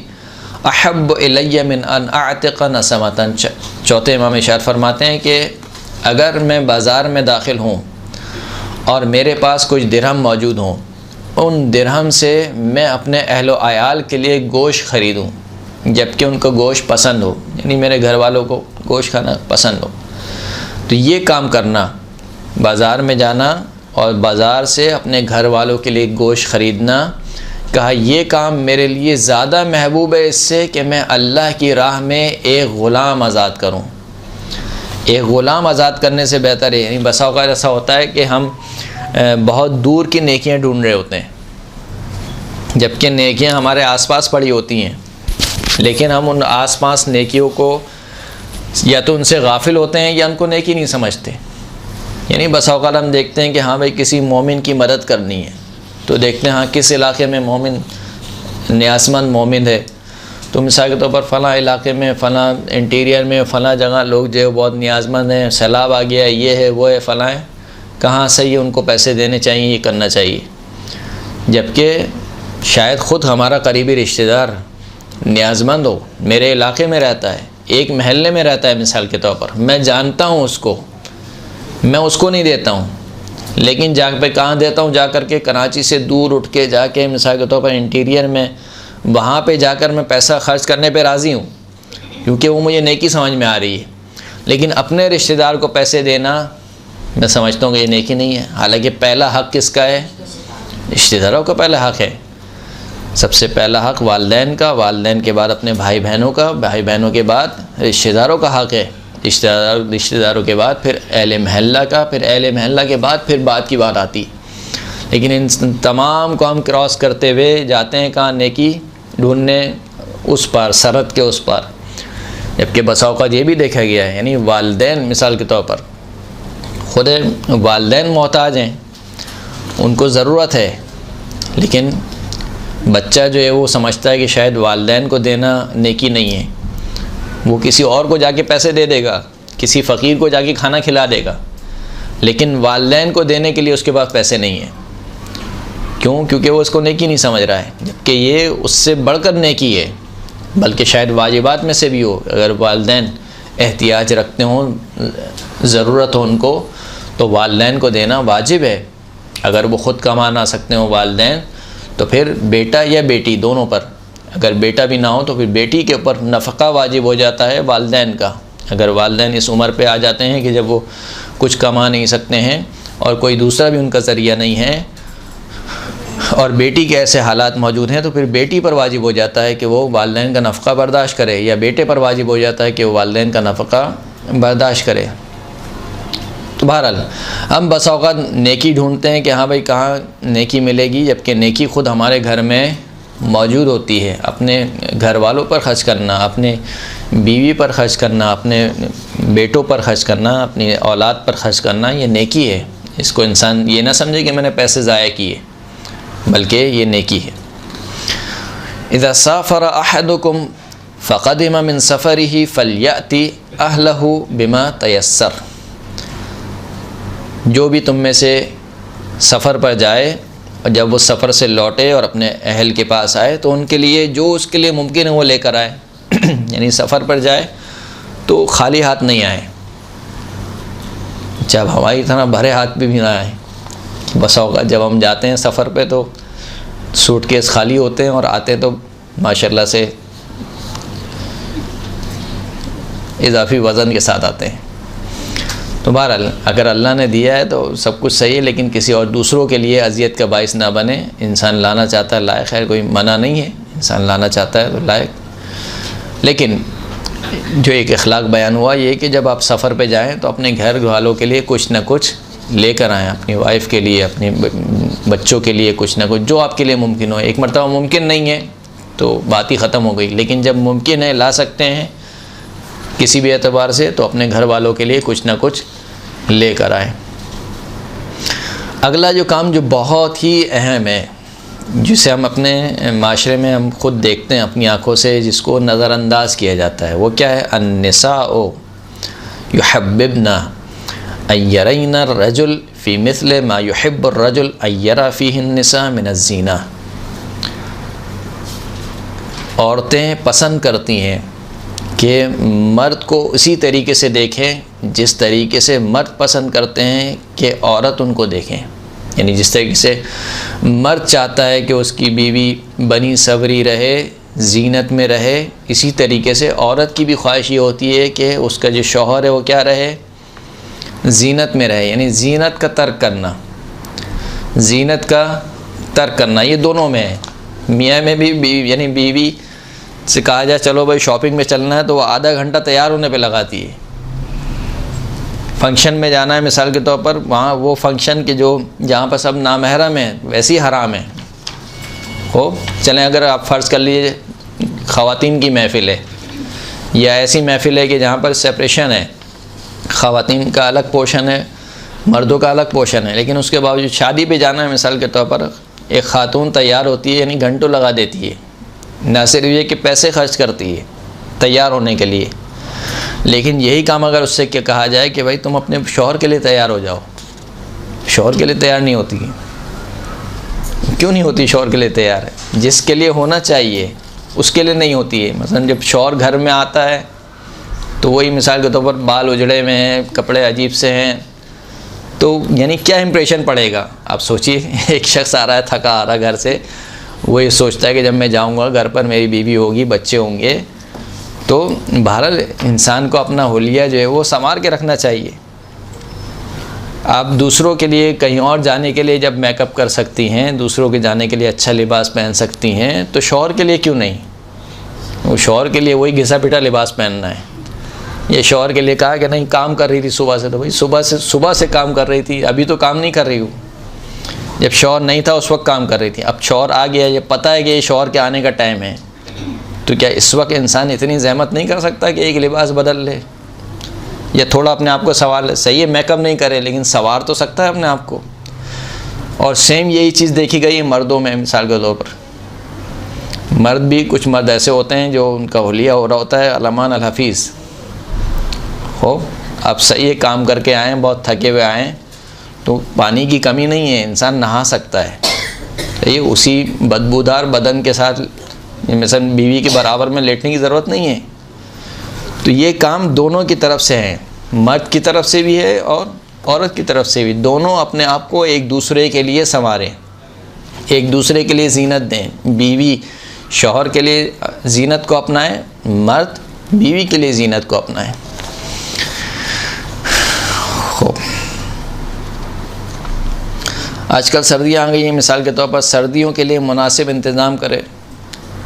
अहब्बु इलैया मिन अन अअतिक़ नसमतन। चौथे इमाम इरशाद फरमाते हैं कि अगर मैं बाज़ार में दाखिल हूँ और मेरे पास कुछ दिरहम मौजूद हों, उन दिरहम से मैं अपने अहलो अयाल के लिए गोश्त ख़रीदूँ, जबकि उनको गोश्त पसंद हो, यानी मेरे घर वालों को गोश्त खाना पसंद हो, तो ये काम करना, बाज़ार में जाना और बाज़ार से अपने घर वालों के लिए गोश्त ख़रीदना, कहा ये काम मेरे लिए ज़्यादा महबूब है इससे कि मैं अल्लाह की राह में एक ग़ुलाम आज़ाद करूँ। एक ग़ुलाम आज़ाद करने से बेहतर है, यानी बसा औक़ात ऐसा होता है कि हम बहुत दूर की नेकियां ढूंढ रहे होते हैं, जबकि नेकियां हमारे आसपास पड़ी होती हैं, लेकिन हम उन आसपास नेकियों को या तो उनसे गाफिल होते हैं या उनको नेकी नहीं समझते। यानी बसा औक़ात हम देखते हैं कि हाँ भाई किसी मोमिन की मदद करनी है, तो देखते हैं हाँ किस इलाके में मोमिन न्यासमंद मोमिन है, तो मिसाल के तौर पर फ़लाँ इलाके में, फ़लाँ इंटीरियर में, फ़लाँ जगह लोग जो है बहुत न्यासमंद हैं, सैलाब आ गया है, ये है वो है फ़लाँ है, कहाँ सही है, उनको पैसे देने चाहिए, ये करना चाहिए। जबकि शायद ख़ुद हमारा करीबी रिश्तेदार न्याज़मंद हो, मेरे इलाके में रहता है, एक महल्ले में रहता है, मिसाल के तौर पर मैं जानता हूँ उसको, मैं उसको नहीं देता हूँ, लेकिन जा पे कहाँ देता हूँ, जा कर के कराची से दूर उठ के जाके मिसाल के तौर पर इंटीरियर में, वहाँ पे जाकर मैं पैसा खर्च करने पे राज़ी हूँ, क्योंकि वो मुझे नेकी समझ में आ रही है। लेकिन अपने रिश्तेदार को पैसे देना मैं समझता हूँ कि ये नेकी नहीं है। हालांकि पहला हक़ किसका है? रिश्तेदारों का पहला हक़ है। सबसे पहला हक़ वालिदैन का, वालिदैन के बाद अपने भाई बहनों का, भाई बहनों के बाद रिश्तेदारों का हक़ है, रिश्तेदारों के बाद फिर अहले महल्ला का, फिर अहले महल्ला के बाद फिर बात की बात आती। लेकिन इन तमाम को हम क्रॉस करते हुए जाते हैं कहाँ? नेकी ढूंढने उस पार, सरहद के उस पार। जबकि बसा औक़ात ये भी देखा गया है, यानी वालिदैन मिसाल के तौर पर खुद वालिदैन मोहताज हैं, उनको ज़रूरत है, लेकिन बच्चा जो है वो समझता है कि शायद वालिदैन को देना नेकी नहीं है, वो किसी और को जाके पैसे दे देगा, किसी फ़कीर को जाके खाना खिला देगा, लेकिन वालिदैन को देने के लिए उसके पास पैसे नहीं है। क्यों? क्योंकि वो उसको नेकी नहीं समझ रहा है, जबकि ये उससे बढ़कर नेकी है, बल्कि शायद वाजिबात में से भी हो। अगर वालिदैन एहतियाज रखते हों, ज़रूरत हो उनको, तो वालिदैन को देना वाजिब है। अगर वो ख़ुद कमा ना सकते हो वालिदैन, तो फिर बेटा या बेटी दोनों पर, अगर बेटा भी ना हो तो फिर बेटी के ऊपर नफ़क़ा वाजिब हो जाता है वालिदैन का। अगर वालिदैन इस उम्र पे आ जाते हैं कि जब वो कुछ कमा नहीं सकते हैं और कोई दूसरा भी उनका ज़रिया नहीं है, और बेटी के ऐसे हालात मौजूद हैं, तो फिर बेटी पर वाजिब हो जाता है कि वो वालिदैन का नफ़क़ा बर्दाश्त करे, या बेटे पर वाजिब हो जाता है कि वो वालिदैन का नफ़क़ा बर्दाश्त करे। तो बहरहाल हम बस औक़ात नेकी ढूंढते हैं कि हाँ भाई कहाँ नेकी मिलेगी, जबकि नेकी ख़ुद हमारे घर में मौजूद होती है। अपने घर वालों पर ख़र्च करना, अपने बीवी पर ख़र्च करना, अपने बेटों पर ख़र्च करना, अपनी औलाद पर ख़र्च करना, ये नेकी है। इसको इंसान ये ना समझे कि मैंने पैसे ज़ाया किए, बल्कि ये नेकी है। इज़ा साफ़र अहदुकुम फ़क़दिम मिन सफ़रिही फ़लयअति अहलहु बिमा तयस्सर। जो भी तुम में से सफ़र पर जाए और जब वो सफ़र से लौटे और अपने अहल के पास आए, तो उनके लिए जो उसके लिए मुमकिन है वो लेकर आए। यानी सफ़र पर जाए तो खाली हाथ नहीं आए, जब हमारी तरह भरे हाथ भी ना आए। बस होगा जब हम जाते हैं सफ़र पे तो सूटकेस खाली होते हैं और आते तो माशाल्लाह से इजाफ़ी वज़न के साथ आते हैं। तो बहरहाल अगर अल्लाह ने दिया है तो सब कुछ सही है, लेकिन किसी और दूसरों के लिए अज़ियत का बाइस ना बने। इंसान लाना चाहता है लायक है, कोई मना नहीं है, इंसान लाना चाहता है तो लायक। लेकिन जो एक अखलाक बयान हुआ ये कि जब आप सफ़र पे जाएं तो अपने घर वालों के लिए कुछ ना कुछ लेकर आएँ, अपनी वाइफ के लिए, अपने बच्चों के लिए कुछ ना कुछ जो आपके लिए मुमकिन हो। एक मरतबा मुमकिन नहीं है तो बात ही ख़त्म हो गई, लेकिन जब मुमकिन है, ला सकते हैं किसी भी एतबार से, तो अपने घर वालों के लिए कुछ ना कुछ लेकर आएँ। अगला जो काम जो बहुत ही अहम है, जिसे हम अपने माशरे में हम ख़ुद देखते हैं अपनी आँखों से, जिसको नज़रअंदाज किया जाता है, वो क्या है? अन्निसाउ युहब्बिबना अय्यरैना रजुल फ़ी मिस्ल मा युहिब्बु रजुल अय्यरा फ़ीहिन्निसा मिनज़्ज़ीना। औरतें पसंद करती हैं कि मर्द को उसी तरीके से देखें जिस तरीके से मर्द पसंद करते हैं कि औरत उनको देखें। यानी जिस तरीके से मर्द चाहता है कि उसकी बीवी बनी सवरी रहे, जीनत में रहे, इसी तरीके से औरत की भी ख्वाहिश ये होती है कि उसका जो शौहर है वो क्या रहे? जीनत में रहे। यानी जीनत का तर्क करना, जीनत का तर्क करना ये दोनों में है। मियाँ में भी यानी बीवी से कहा जाए चलो भाई शॉपिंग में चलना है तो वो आधा घंटा तैयार होने पे लगाती है। फंक्शन में जाना है मिसाल के तौर पर, वहाँ वो फंक्शन के जो जहाँ पर सब नामहरम है वैसे ही हराम है हो। चलें अगर आप फ़र्ज़ कर लीजिए ख़वातीन की महफ़िल है या ऐसी महफ़िल है कि जहाँ पर सेपरेशन है, ख़वातीन का अलग पोर्शन है, मर्दों का अलग पोर्शन है, लेकिन उसके बावजूद शादी पे जाना है मिसाल के तौर पर, एक ख़ातून तैयार होती है यानी घंटों लगा देती है, न सिर्फ ये कि पैसे खर्च करती है तैयार होने के लिए, लेकिन यही काम अगर उससे क्या कहा जाए कि भाई तुम अपने शौहर के लिए तैयार हो जाओ, शौहर के लिए तैयार नहीं होती। क्यों नहीं होती शौहर के लिए तैयार? है जिसके लिए होना चाहिए उसके लिए नहीं होती है। मसलन जब शौहर घर में आता है तो वही मिसाल के तौर पर बाल उजड़े हुए हैं, कपड़े अजीब से हैं, तो यानी क्या इंप्रेशन पड़ेगा? आप सोचिए, एक शख्स आ रहा है थका आ रहा घर से, वो ये सोचता है कि जब मैं जाऊंगा घर पर मेरी बीवी होगी, बच्चे होंगे, तो बहरहाल इंसान को अपना हुलिया जो है वो संवार के रखना चाहिए। आप दूसरों के लिए कहीं और जाने के लिए जब मेकअप कर सकती हैं, दूसरों के जाने के लिए अच्छा लिबास पहन सकती हैं, तो शौहर के लिए क्यों नहीं? वो शौहर के लिए वही घिसा पिटा लिबास पहनना है। ये शौहर के लिए कहा कि नहीं, काम कर रही थी सुबह से, तो भाई सुबह से काम कर रही थी, अभी तो काम नहीं कर रही हूँ। जब शौहर नहीं था उस वक्त काम कर रही थी, अब शौहर आ गया, ये पता है कि ये शौहर के आने का टाइम है, तो क्या इस वक्त इंसान इतनी जहमत नहीं कर सकता कि एक लिबास बदल ले, या थोड़ा अपने आप को सवाल, सही है मेकअप नहीं करे लेकिन सवार तो सकता है अपने आप को। और सेम यही चीज़ देखी गई है मर्दों में। मिसाल के तौर पर मर्द भी, कुछ मर्द ऐसे होते हैं जो उनका हुलिया हो रहा होता है अलमान अल हफीज़ हो, अब सही है काम करके आएँ, बहुत थके हुए आएँ, तो पानी की कमी नहीं है, इंसान नहा सकता है। तो ये उसी बदबूदार बदन के साथ मिसल बीवी के बराबर में लेटने की ज़रूरत नहीं है। तो ये काम दोनों की तरफ से है, मर्द की तरफ से भी है और औरत की तरफ से भी। दोनों अपने आप को एक दूसरे के लिए संवारें, एक दूसरे के लिए ज़ीनत दें। बीवी शौहर के लिए ज़ीनत को अपनाएं, मर्द बीवी के लिए ज़ीनत को अपनाएं। आजकल सर्दियाँ आ गई हैं, मिसाल के तौर पर सर्दियों के लिए मुनासिब इंतज़ाम करें।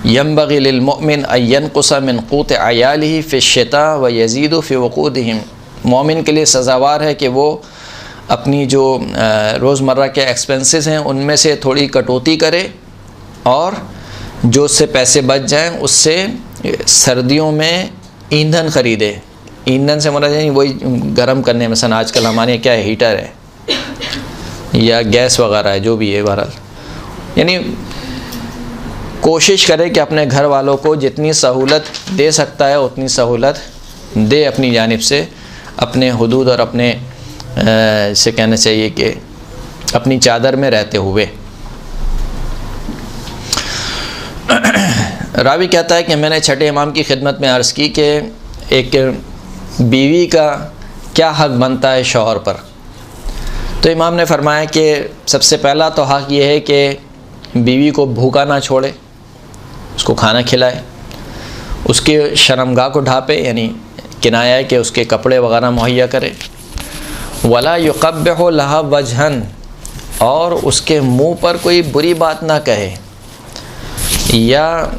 यंबग़ी लिलमुमिन अन यनक़ुसा मिन क़ूत अयालिही फ़िश्शिता व यज़ीदु फ़ी वक़ूदिहिम। मोमिन के लिए सज़ावार है कि वो अपनी जो रोज़मर्रा के एक्सपेंसेस हैं उनमें से थोड़ी कटौती करे, और जो उससे पैसे बच जाएं उससे सर्दियों में ईंधन ख़रीदे। ईंधन से मुराद है वही गर्म करने में, सन आजकल हमारे यहाँ क्या है, हीटर है या गैस वगैरह है, जो भी है, बहरहाल यानी कोशिश करें कि अपने घर वालों को जितनी सहूलत दे सकता है उतनी सहूलत दे अपनी जानिब से, अपने हुदूद और अपने से कहना चाहिए कि अपनी चादर में रहते हुए। रावी कहता है कि मैंने छठे इमाम की खिदमत में अर्ज़ की कि एक बीवी का क्या हक़ बनता है शौहर पर। तो इमाम ने फरमाया कि सबसे पहला तो हक़ ये है कि बीवी को भूखा ना छोड़े, उसको खाना खिलाए, उसके शर्मगाह को ढापे, यानी किनाया है कि उसके कपड़े वगैरह मुहैया करे। वला युक़ब्बिहु लहा वजहन, और उसके मुँह पर कोई बुरी बात ना कहे, या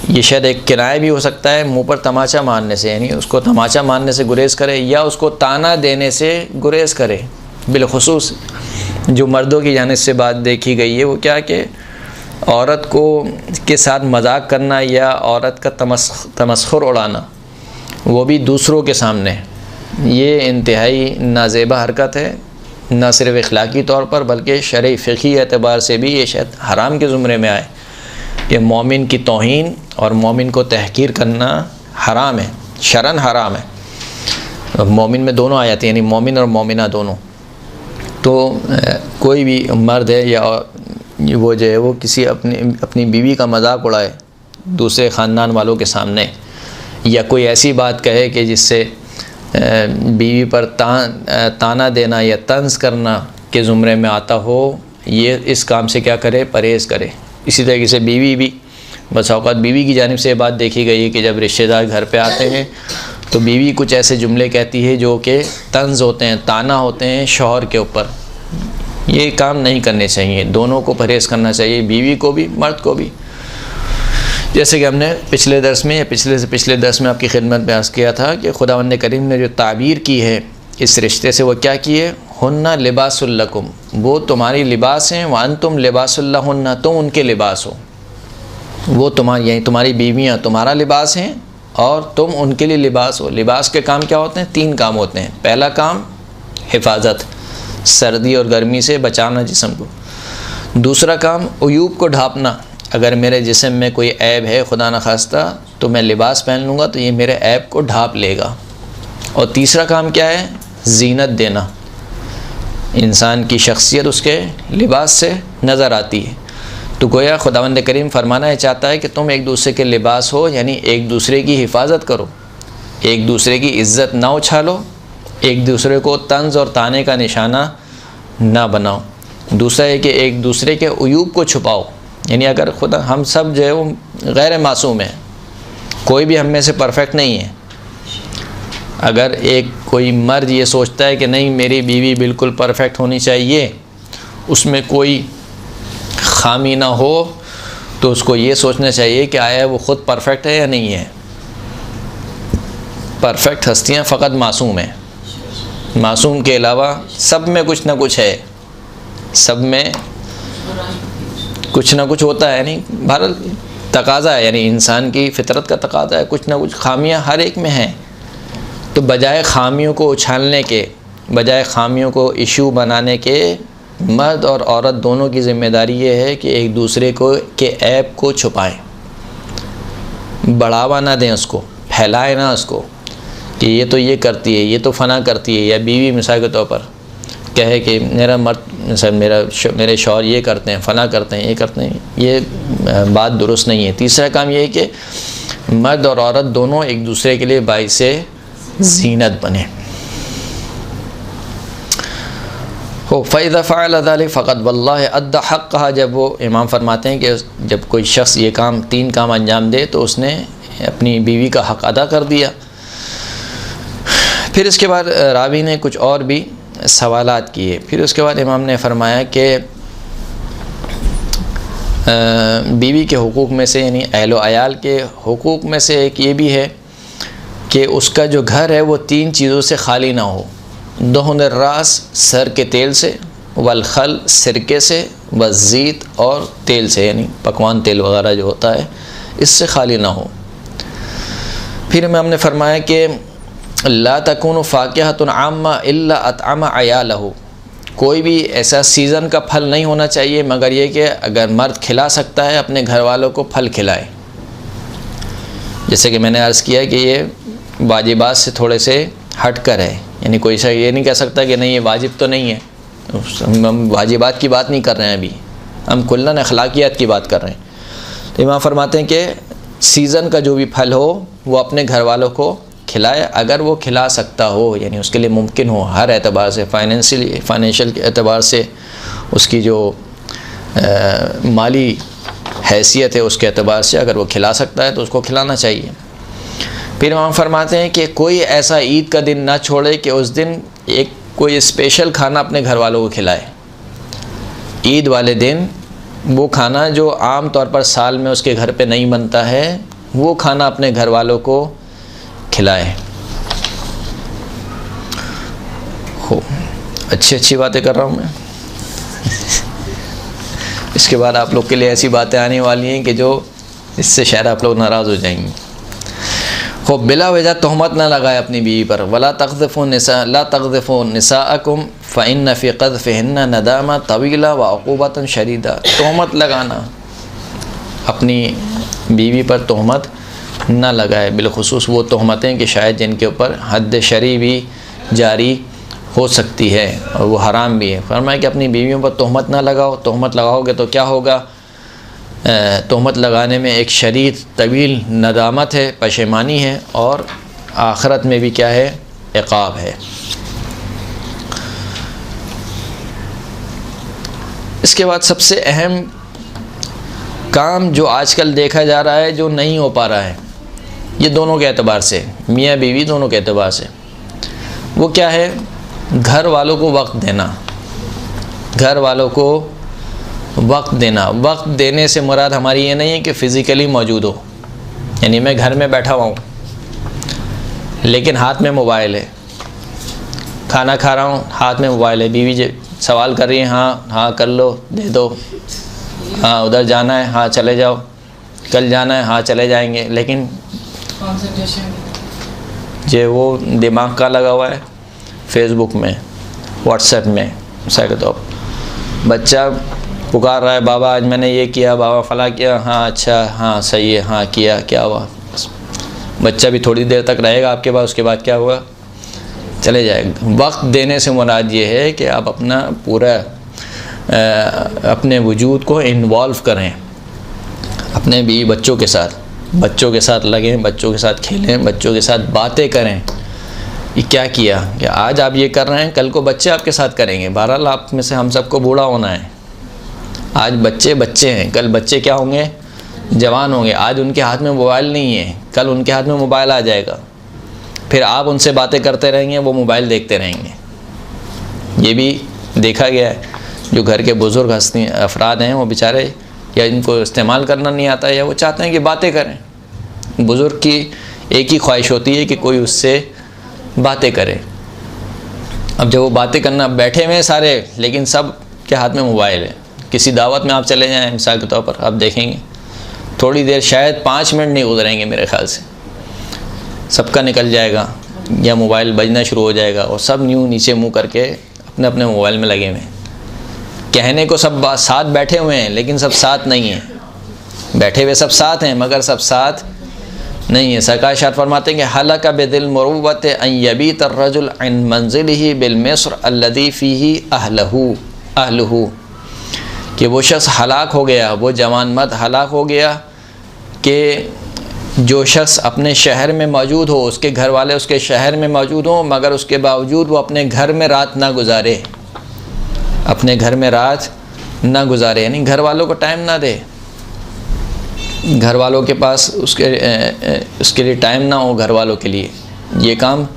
ये शायद एक किनाया भी हो सकता है मुँह पर तमाचा मारने से, यानी उसको तमाचा मारने से गुरेज़ करे, या उसको ताना देने से गुरेज़ करे। बिलखुसूस जो मर्दों की जानिब से बात देखी गई है वो क्या कि औरत को के साथ मजाक करना या औरत का तमस्खुर उड़ाना, वो भी दूसरों के सामने, ये इंतहाई नाज़ेबा हरकत है। न सिर्फ इखलाकी तौर पर बल्कि शरई फ़िक़ही एतबार से भी ये शायद हराम के ज़ुमरे में आए कि मोमिन की तौहीन और मोमिन को तहक़ीर करना हराम है, शरन हराम है। मोमिन में दोनों आ जाते हैं, यानी मोमिन और मोमिना दोनों। तो कोई भी मर्द है या वो जो है वो किसी अपनी बीवी का मजाक उड़ाए दूसरे ख़ानदान वालों के सामने, या कोई ऐसी बात कहे कि जिससे बीवी पर ताना देना या तंज़ करना के ज़ुमरे में आता हो, ये इस काम से क्या करे, परहेज़ करे। इसी तरीके से बीवी भी, बस औक़ात बीवी की जानिब से बात देखी गई है कि जब रिश्तेदार घर पे आते हैं तो बीवी कुछ ऐसे जुमले कहती है जो कि तंज़ होते हैं, ताना होते हैं शौहर के ऊपर। ये काम नहीं करने चाहिए, दोनों को परहेज़ करना चाहिए, बीवी को भी मर्द को भी। जैसे कि हमने पिछले दर्स में या पिछले से पिछले दर्स में आपकी खिदमत में अर्ज़ किया था कि खुदावंद करीम ने जो ताबीर की है इस रिश्ते से, वो क्या की है, हुन्ना लिबासुल लकुम, वो तुम्हारी लिबास हैं, व अंतुम लिबासुल लहुन्ना, तुम उनके लिबास हो। वो तुम्हारी, यानी तुम्हारी बीवियाँ तुम्हारा लिबास हैं और तुम उनके लिए लिबास हो। लिबास के काम क्या होते हैं? 3 काम होते हैं। पहला काम हिफाजत, सर्दी और गर्मी से बचाना जिस्म को। दूसरा काम उयूब को ढांपना, अगर मेरे जिस्म में कोई ऐब है खुदा न खास्ता तो मैं लिबास पहन लूँगा तो ये मेरे ऐब को ढांप लेगा। और तीसरा काम क्या है? ज़ीनत देना। इंसान की शख्सियत उसके लिबास से नज़र आती है। तो गोया खुदावंद करीम फरमाना चाहता है कि तुम एक दूसरे के लिबास हो, यानी एक दूसरे की हिफाजत करो, एक दूसरे की इज़्ज़त ना उछालो, एक दूसरे को तंज़ और ताने का निशाना ना बनाओ। दूसरा है कि एक दूसरे के उयूब को छुपाओ, यानी अगर खुदा, हम सब जो है वो गैर मासूम हैं, कोई भी हम में से परफेक्ट नहीं है। अगर एक कोई मर्द ये सोचता है कि नहीं मेरी बीवी बिल्कुल परफेक्ट होनी चाहिए, उसमें कोई खामी ना हो, तो उसको ये सोचना चाहिए कि आया वो ख़ुद परफेक्ट है या नहीं है। परफेक्ट हस्तियाँ फ़कत मासूम हैं, मासूम के अलावा सब में कुछ ना कुछ है, सब में कुछ ना कुछ होता है। नहीं भारत तकाज़ा है, यानी इंसान की फितरत का तकाज़ा है, कुछ ना कुछ खामियां हर एक में हैं। तो बजाय खामियों को उछालने के, बजाय खामियों को इशू बनाने के, मर्द और औरत दोनों की ज़िम्मेदारी ये है कि एक दूसरे को के ऐब को छुपाएं, बढ़ावा ना दें, उसको फैलाएं ना उसको कि ये तो ये करती है, ये तो फ़ना करती है। या बीवी मिसाल के तौर पर कहे कि मेरा मर्द सर मेरे शौहर ये करते हैं, फ़ना करते हैं, ये करते हैं, ये बात दुरुस्त नहीं है। तीसरा काम ये है कि मर्द और औरत दोनों एक दूसरे के लिए बाइसे ज़ीनत बने। हो फ़इज़ा फ़अल ज़ालिक फ़क़द वल्लाहि अद्दा हक़्क़हा, जब वो इमाम फरमाते हैं कि जब कोई शख्स ये काम, 3 काम अंजाम दे तो उसने अपनी बीवी का हक़ अदा कर दिया। फिर इसके बाद रावी ने कुछ और भी सवालात किए। फिर उसके बाद इमाम ने फरमाया कि बीवी के हुकूक़ में से, यानी अहलो अयाल के हुकूक़ में से एक ये भी है कि उसका जो घर है वो 3 चीज़ों से खाली ना हो। दहुन रास, सर के तेल से, वल खल, सिरके से, वज़ीत, और तेल से, यानी पकवान तेल वगैरह जो होता है, इससे खाली ना हो। फिर इमाम ने फरमाया कि ला तकूनु फ़ाकिहतुन आम्मा इल्ला अतअमा अयालहु, कोई भी ऐसा सीज़न का फल नहीं होना चाहिए मगर ये कि अगर मर्द खिला सकता है अपने घर वालों को, फल खिलाए। जैसे कि मैंने अर्ज़ किया कि ये वाजिबात से थोड़े से हट कर है, यानी कोई सा ये नहीं कह सकता कि नहीं ये वाजिब तो नहीं है। हम वाजिबात की बात नहीं कर रहे हैं, अभी हम कुल्लन अखलाकियात की बात कर रहे हैं। तो इमाम फरमाते हैं कि सीज़न का जो भी फल हो वो अपने घर वालों को खिलाए, अगर वो खिला सकता हो, यानी उसके लिए मुमकिन हो हर एतबार से, फाइनेंशियल के एतबार से, उसकी जो माली हैसियत है उसके एतबार से, अगर वो खिला सकता है तो उसको खिलाना चाहिए। फिर इमाम फरमाते हैं कि कोई ऐसा ईद का दिन ना छोड़े कि उस दिन एक कोई स्पेशल खाना अपने घर वालों को खिलाए। ईद वाले दिन वो खाना जो आम तौर पर साल में उसके घर पे नहीं बनता है, वो खाना अपने घर वालों को खिलाए। हो अच्छी बातें कर रहा हूँ मैं। इसके बाद आप लोग के लिए ऐसी बातें आने वाली हैं कि जो इससे शायद आप लोग नाराज़ हो जाएंगे। हो बिला वजह तहमत ना लगाए अपनी बीवी पर। वला तक़ज़फ़ू निसाअकुम फ़इन्न फ़ी क़ज़फ़िहिन्ना नदामा तवीला व अक़ूबतन शदीदा। तहमत लगाना, अपनी बीवी पर तहमत ना लगाए, बिलखुसूस वो तहमतें कि शायद जिनके ऊपर हद शरी भी जारी हो सकती है और वो हराम भी है। फरमाया कि अपनी बीवियों पर तहमत ना लगाओ। तहमत लगाओगे तो क्या होगा? तहमत लगाने में एक शदीद तवील नदामत है, पशेमानी है, और आखिरत में भी क्या है? इक़ाब है। इसके बाद सबसे अहम काम जो आजकल देखा जा रहा है, जो नहीं हो पा रहा है, ये दोनों के एतबार से, मियाँ बीवी दोनों के एतबार से, वो क्या है? घर वालों को वक्त देना। घर वालों को वक्त देना। वक्त देने से मुराद हमारी ये नहीं है कि फ़िज़िकली मौजूद हो, यानी मैं घर में बैठा हुआ हूँ लेकिन हाथ में मोबाइल है, खाना खा रहा हूँ हाथ में मोबाइल है, बीवी सवाल कर रही है, हाँ हाँ कर लो, दे दो, हाँ उधर जाना है, हाँ चले जाओ, कल जाना है, हाँ चले जाएंगे, लेकिन जे वो दिमाग का लगा हुआ है फेसबुक में, व्हाट्सएप में। मिसाल तो बच्चा पुकार रहा है, बाबा आज मैंने ये किया, बाबा फला किया, हाँ अच्छा, हाँ सही है, हाँ किया, क्या हुआ? बच्चा भी थोड़ी देर तक रहेगा आपके पास, उसके बाद क्या हुआ? चले जाएगा। वक्त देने से मुराद ये है कि आप अपना पूरा अपने वजूद को इन्वॉल्व करें अपने बीवी बच्चों के साथ, बच्चों के साथ लगें, बच्चों के साथ खेलें, बच्चों के साथ बातें करें। ये क्या किया कि आज आप ये कर रहे हैं, कल को बच्चे आपके साथ करेंगे। 12 लाख में से हम सबको बूढ़ा होना है। आज बच्चे बच्चे हैं, कल बच्चे क्या होंगे? जवान होंगे। आज उनके हाथ में मोबाइल नहीं है, कल उनके हाथ में मोबाइल आ जाएगा। फिर आप उनसे बातें करते रहेंगे, वो मोबाइल देखते रहेंगे। ये भी देखा गया है। जो घर के बुज़ुर्ग हस्ती अफराद हैं वो बेचारे या इनको इस्तेमाल करना नहीं आता या वो चाहते हैं कि बातें करें। बुज़ुर्ग की एक ही ख्वाहिश होती है कि कोई उससे बातें करे। अब जब वो बातें करना बैठे हुए हैं सारे, लेकिन सब के हाथ में मोबाइल है। किसी दावत में आप चले जाएं मिसाल के तौर पर, आप देखेंगे थोड़ी देर, शायद 5 मिनट नहीं गुजरेंगे मेरे ख्याल से, सबका निकल जाएगा या मोबाइल बजना शुरू हो जाएगा और सब नीचे मुँह करके अपने अपने मोबाइल में लगे हुए हैं। कहने को सब साथ बैठे हुए हैं लेकिन सब साथ नहीं हैं। बैठे हुए सब साथ हैं मगर सब साथ नहीं है। सरकार इरशाद फरमाते हैं कि हलका बिदिल मुरुवत अन यबीत अर्रजुल अन मंजिलिही बिल मिस्र अल्लज़ी फ़ीही अहलुहु, कि वो शख्स हलाक हो गया, वो जवान मर्द हलाक हो गया कि जो शख्स अपने शहर में मौजूद हो, उसके घर वाले उसके शहर में मौजूद हों, मगर उसके बावजूद वो अपने घर में रात ना गुजारे, अपने घर में रात ना गुजारे, यानी घर वालों को टाइम ना दे, घर वालों के पास उसके लिए टाइम ना हो घर वालों के लिए। ये काम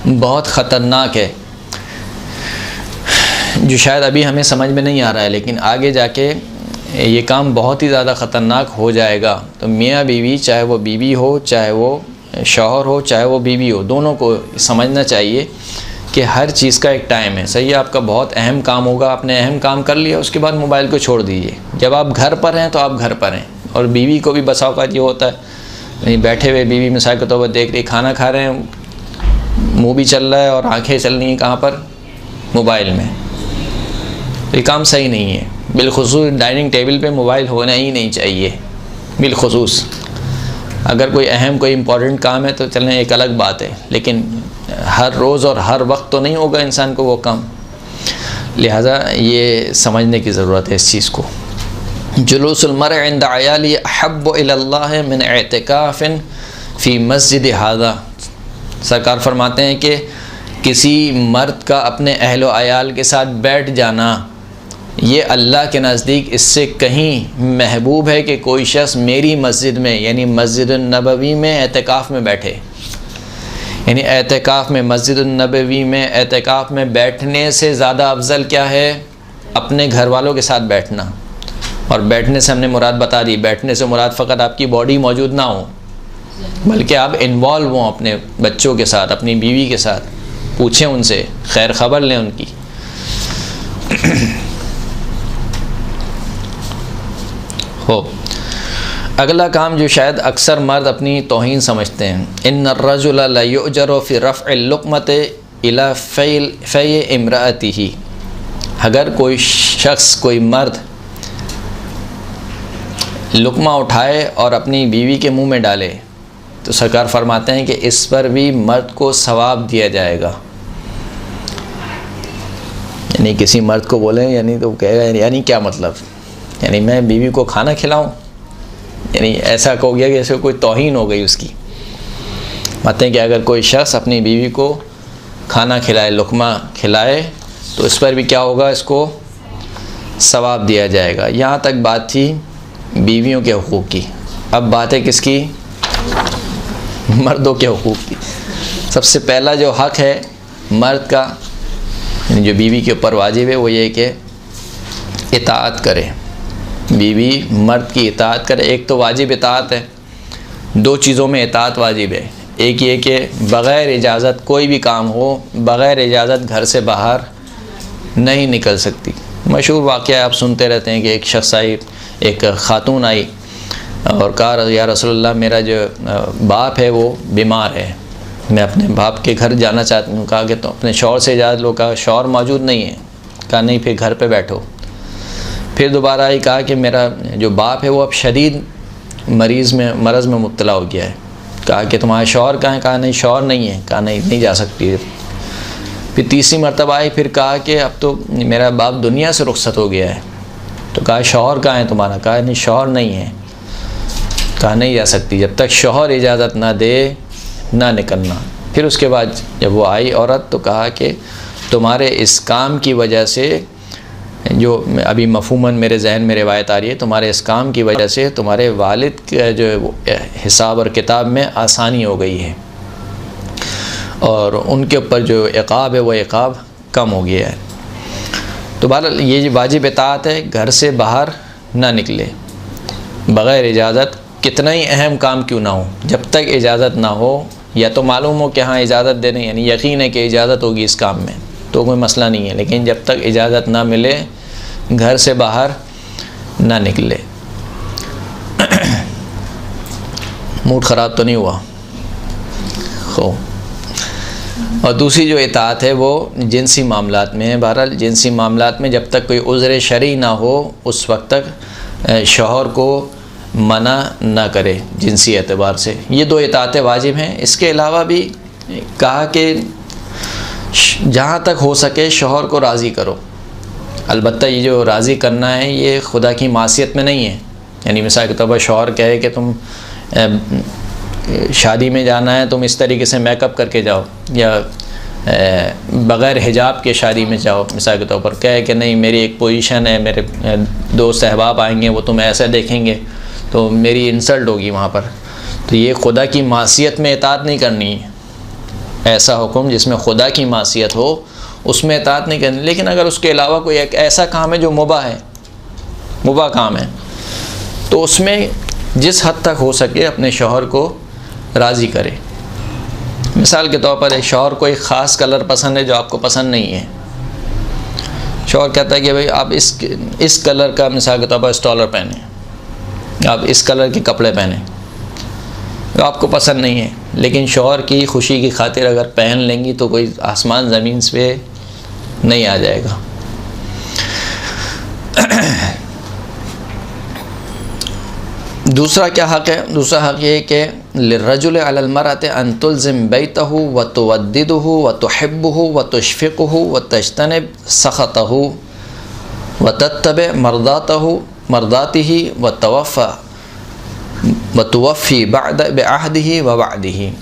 बहुत ख़तरनाक है, जो शायद अभी हमें समझ में नहीं आ रहा है, लेकिन आगे जाके ये काम बहुत ही ज़्यादा ख़तरनाक हो जाएगा। तो मियाँ बीवी, चाहे वो बीवी हो, चाहे वो शौहर हो, चाहे वो बीवी हो, दोनों को समझना चाहिए कि हर चीज़ का एक टाइम है। सही है, आपका बहुत अहम काम होगा, आपने अहम काम कर लिया, उसके बाद मोबाइल को छोड़ दीजिए। जब आप घर पर हैं तो आप घर पर हैं। और बीवी को भी बसा औक़ात ये होता है, नहीं बैठे हुए बीवी मिसाल के तौर पर देख रही, खाना खा रहे हैं, मुँह भी चल रहा है और आँखें चल रही हैं कहाँ पर, मोबाइल में। तो ये काम सही नहीं है। बिलखुसूस डाइनिंग टेबल पे मोबाइल होना ही नहीं चाहिए। बिलखुसूस अगर कोई अहम कोई इम्पोर्टेंट काम है तो चलें, एक अलग बात है, लेकिन हर रोज़ और हर वक्त तो नहीं होगा इंसान को वो काम। लिहाजा ये समझने की ज़रूरत है इस चीज़ को। जुलूसुल मर्इ इंद अयाली अहब्बु इलल्लाह मिन इतिकाफ़िन फ़ी मस्जिद हाज़ा। सरकार फरमाते हैं कि किसी मर्द का अपने अहलो अयाल के साथ बैठ जाना ये अल्लाह के नज़दीक इससे कहीं महबूब है कि कोई शख्स मेरी मस्जिद में, यानी मस्जिद नबवी में एतकाफ़ में बैठे। यानी एतकाफ़ में, मस्जिद नबवी में एतकाफ़ में बैठने से ज़्यादा अफजल क्या है, अपने घर वालों के साथ बैठना। और बैठने से हमने मुराद बता दी, बैठने से मुराद फ़कत आपकी बॉडी मौजूद ना हो, बल्कि आप इन्वॉल्व हों अपने बच्चों के साथ, अपनी बीवी के साथ, पूछें उनसे, खैर ख़बर लें उनकी। हो अगला काम जो शायद अक्सर मर्द अपनी तौहीन समझते हैं, इन्नर रजुल ला युजरु फी रफ़्इल लुक़मति इला फ़ै इम्राअतिही। अगर कोई शख्स, कोई मर्द लुक़मा उठाए और अपनी बीवी के मुंह में डाले तो सरकार फरमाते हैं कि इस पर भी मर्द को सवाब दिया जाएगा। यानी किसी मर्द को बोले, यानी तो कहेगा यानी क्या मतलब, यानी मैं बीवी को खाना खिलाऊं, यानी ऐसा हो गया कि जैसे कोई तौहीन हो गई उसकी। कहते हैं कि अगर कोई शख्स अपनी बीवी को खाना खिलाए, लुक़मा खिलाए, तो इस पर भी क्या होगा, इसको सवाब दिया जाएगा। यहाँ तक बात थी बीवियों के हुकूक़ की। अब बात है किसकी, मर्दों के हुकूक़ की। सबसे पहला जो हक़ है मर्द का, जो बीवी के ऊपर वाजिब है, वो ये कि इताअत करे, बीवी मर्द की इताअत करे। एक तो वाजिब इताअत है, दो चीज़ों में इताअत वाजिब है। एक ये कि बग़ैर इजाज़त कोई भी काम हो, बग़ैर इजाज़त घर से बाहर नहीं निकल सकती। मशहूर वाक़या आप सुनते रहते हैं कि एक शख्स आई, एक ख़ातून आई और कहा, या रसूलल्लाह मेरा जो बाप है वो बीमार है, मैं अपने बाप के घर जाना चाहती हूँ। कहा कि तो अपने शौहर से इजाज़त लो। कहा शौहर मौजूद नहीं है। कहा नहीं, फिर घर पे बैठो। फिर दोबारा आई, कहा कि मेरा जो बाप है वो अब शदीद मरज़ में मुब्तला हो गया है। कहा कि तुम्हारे शौहर कहाँ हैं? कहा नहीं, शौहर नहीं है। कहा नहीं जा सकती। फिर तीसरी मरतबा आई, फिर कहा कि अब तो मेरा बाप दुनिया से रुखसत हो गया है। तो कहा शौहर कहाँ है तुम्हारा? कहा नहीं, शौहर नहीं है। कहा नहीं जा सकती, जब तक शौहर इजाज़त ना दे ना निकलना। फिर उसके बाद जब वो आई औरत, तो कहा कि तुम्हारे इस काम की वजह से, जो अभी मफ़हूमन मेरे जहन में रिवायत आ रही है, तुम्हारे इस काम की वजह से तुम्हारे वालिद के जो हिसाब और किताब में आसानी हो गई है। और उनके ऊपर जो इक़ाब है वो इक़ाब कम हो गया है। तो बहरहाल ये वाजिब इताअत है, घर से बाहर ना निकले बग़ैर इजाज़त, कितना ही अहम काम क्यों ना हो, जब तक इजाज़त ना हो, या तो मालूम हो कि हाँ इजाज़त देने, यानी यकीन है कि इजाज़त होगी इस काम में, तो कोई मसला नहीं है। लेकिन जब तक इजाज़त ना मिले घर से बाहर ना निकले। मूड ख़राब तो नहीं हुआ हो। और दूसरी जो इताअत है वो जिनसी मामलात में है। बहरहाल जिनसी मामलात में जब तक कोई उज़्र शरई ना हो उस वक्त तक शौहर को मना ना करे जिनसी एतबार से। ये दो इताअतें वाजिब हैं। इसके अलावा भी कहा कि जहाँ तक हो सके शौहर को राज़ी करो। अलबत्ता ये जो राज़ी करना है ये खुदा की मासियत में नहीं है। यानी मिसाल के तौर पर शौहर कहे कि तुम शादी में जाना है, तुम इस तरीके से मेकअप करके जाओ, या बग़ैर हिजाब के शादी में जाओ। मिसाल के तौर पर कहे कि नहीं मेरी एक पोजीशन है, मेरे दोस्त अहबाब आएंगे वो तुम्हें ऐसा देखेंगे तो मेरी इंसल्ट होगी वहाँ पर। तो ये खुदा की मासियत में इताअत नहीं करनी है। ऐसा हुक्म जिसमें खुदा की मासियत हो उसमें इताअत नहीं करनी। लेकिन अगर उसके अलावा कोई एक ऐसा काम है जो मुबाह है, मुबाह काम है, तो उसमें जिस हद तक हो सके अपने शौहर को राज़ी करे। मिसाल के तौर पर एक शौहर को एक ख़ास कलर पसंद है जो आपको पसंद नहीं है। शौहर कहता है कि भाई आप इस कलर का मिसाल के तौर पर स्टॉलर पहने, आप इस कलर के कपड़े पहने, तो आपको पसंद नहीं है, लेकिन शौहर की खुशी की खातिर अगर पहन लेंगी तो कोई आसमान ज़मीन पे नहीं आ जाएगा। दूसरा क्या हक़ है? दूसरा हक़ ये है कि लिर्रजुल अलल मरअति अन तुल्ज़िम बैतहु व तुवद्दिदहु व तुहिब्बहु व तुशफ़िक़हु व तज्तनिब सख़तहु व तत्तबि मर्दातिही व तुवफ़ी बअद बिअहदिही व वअदिही।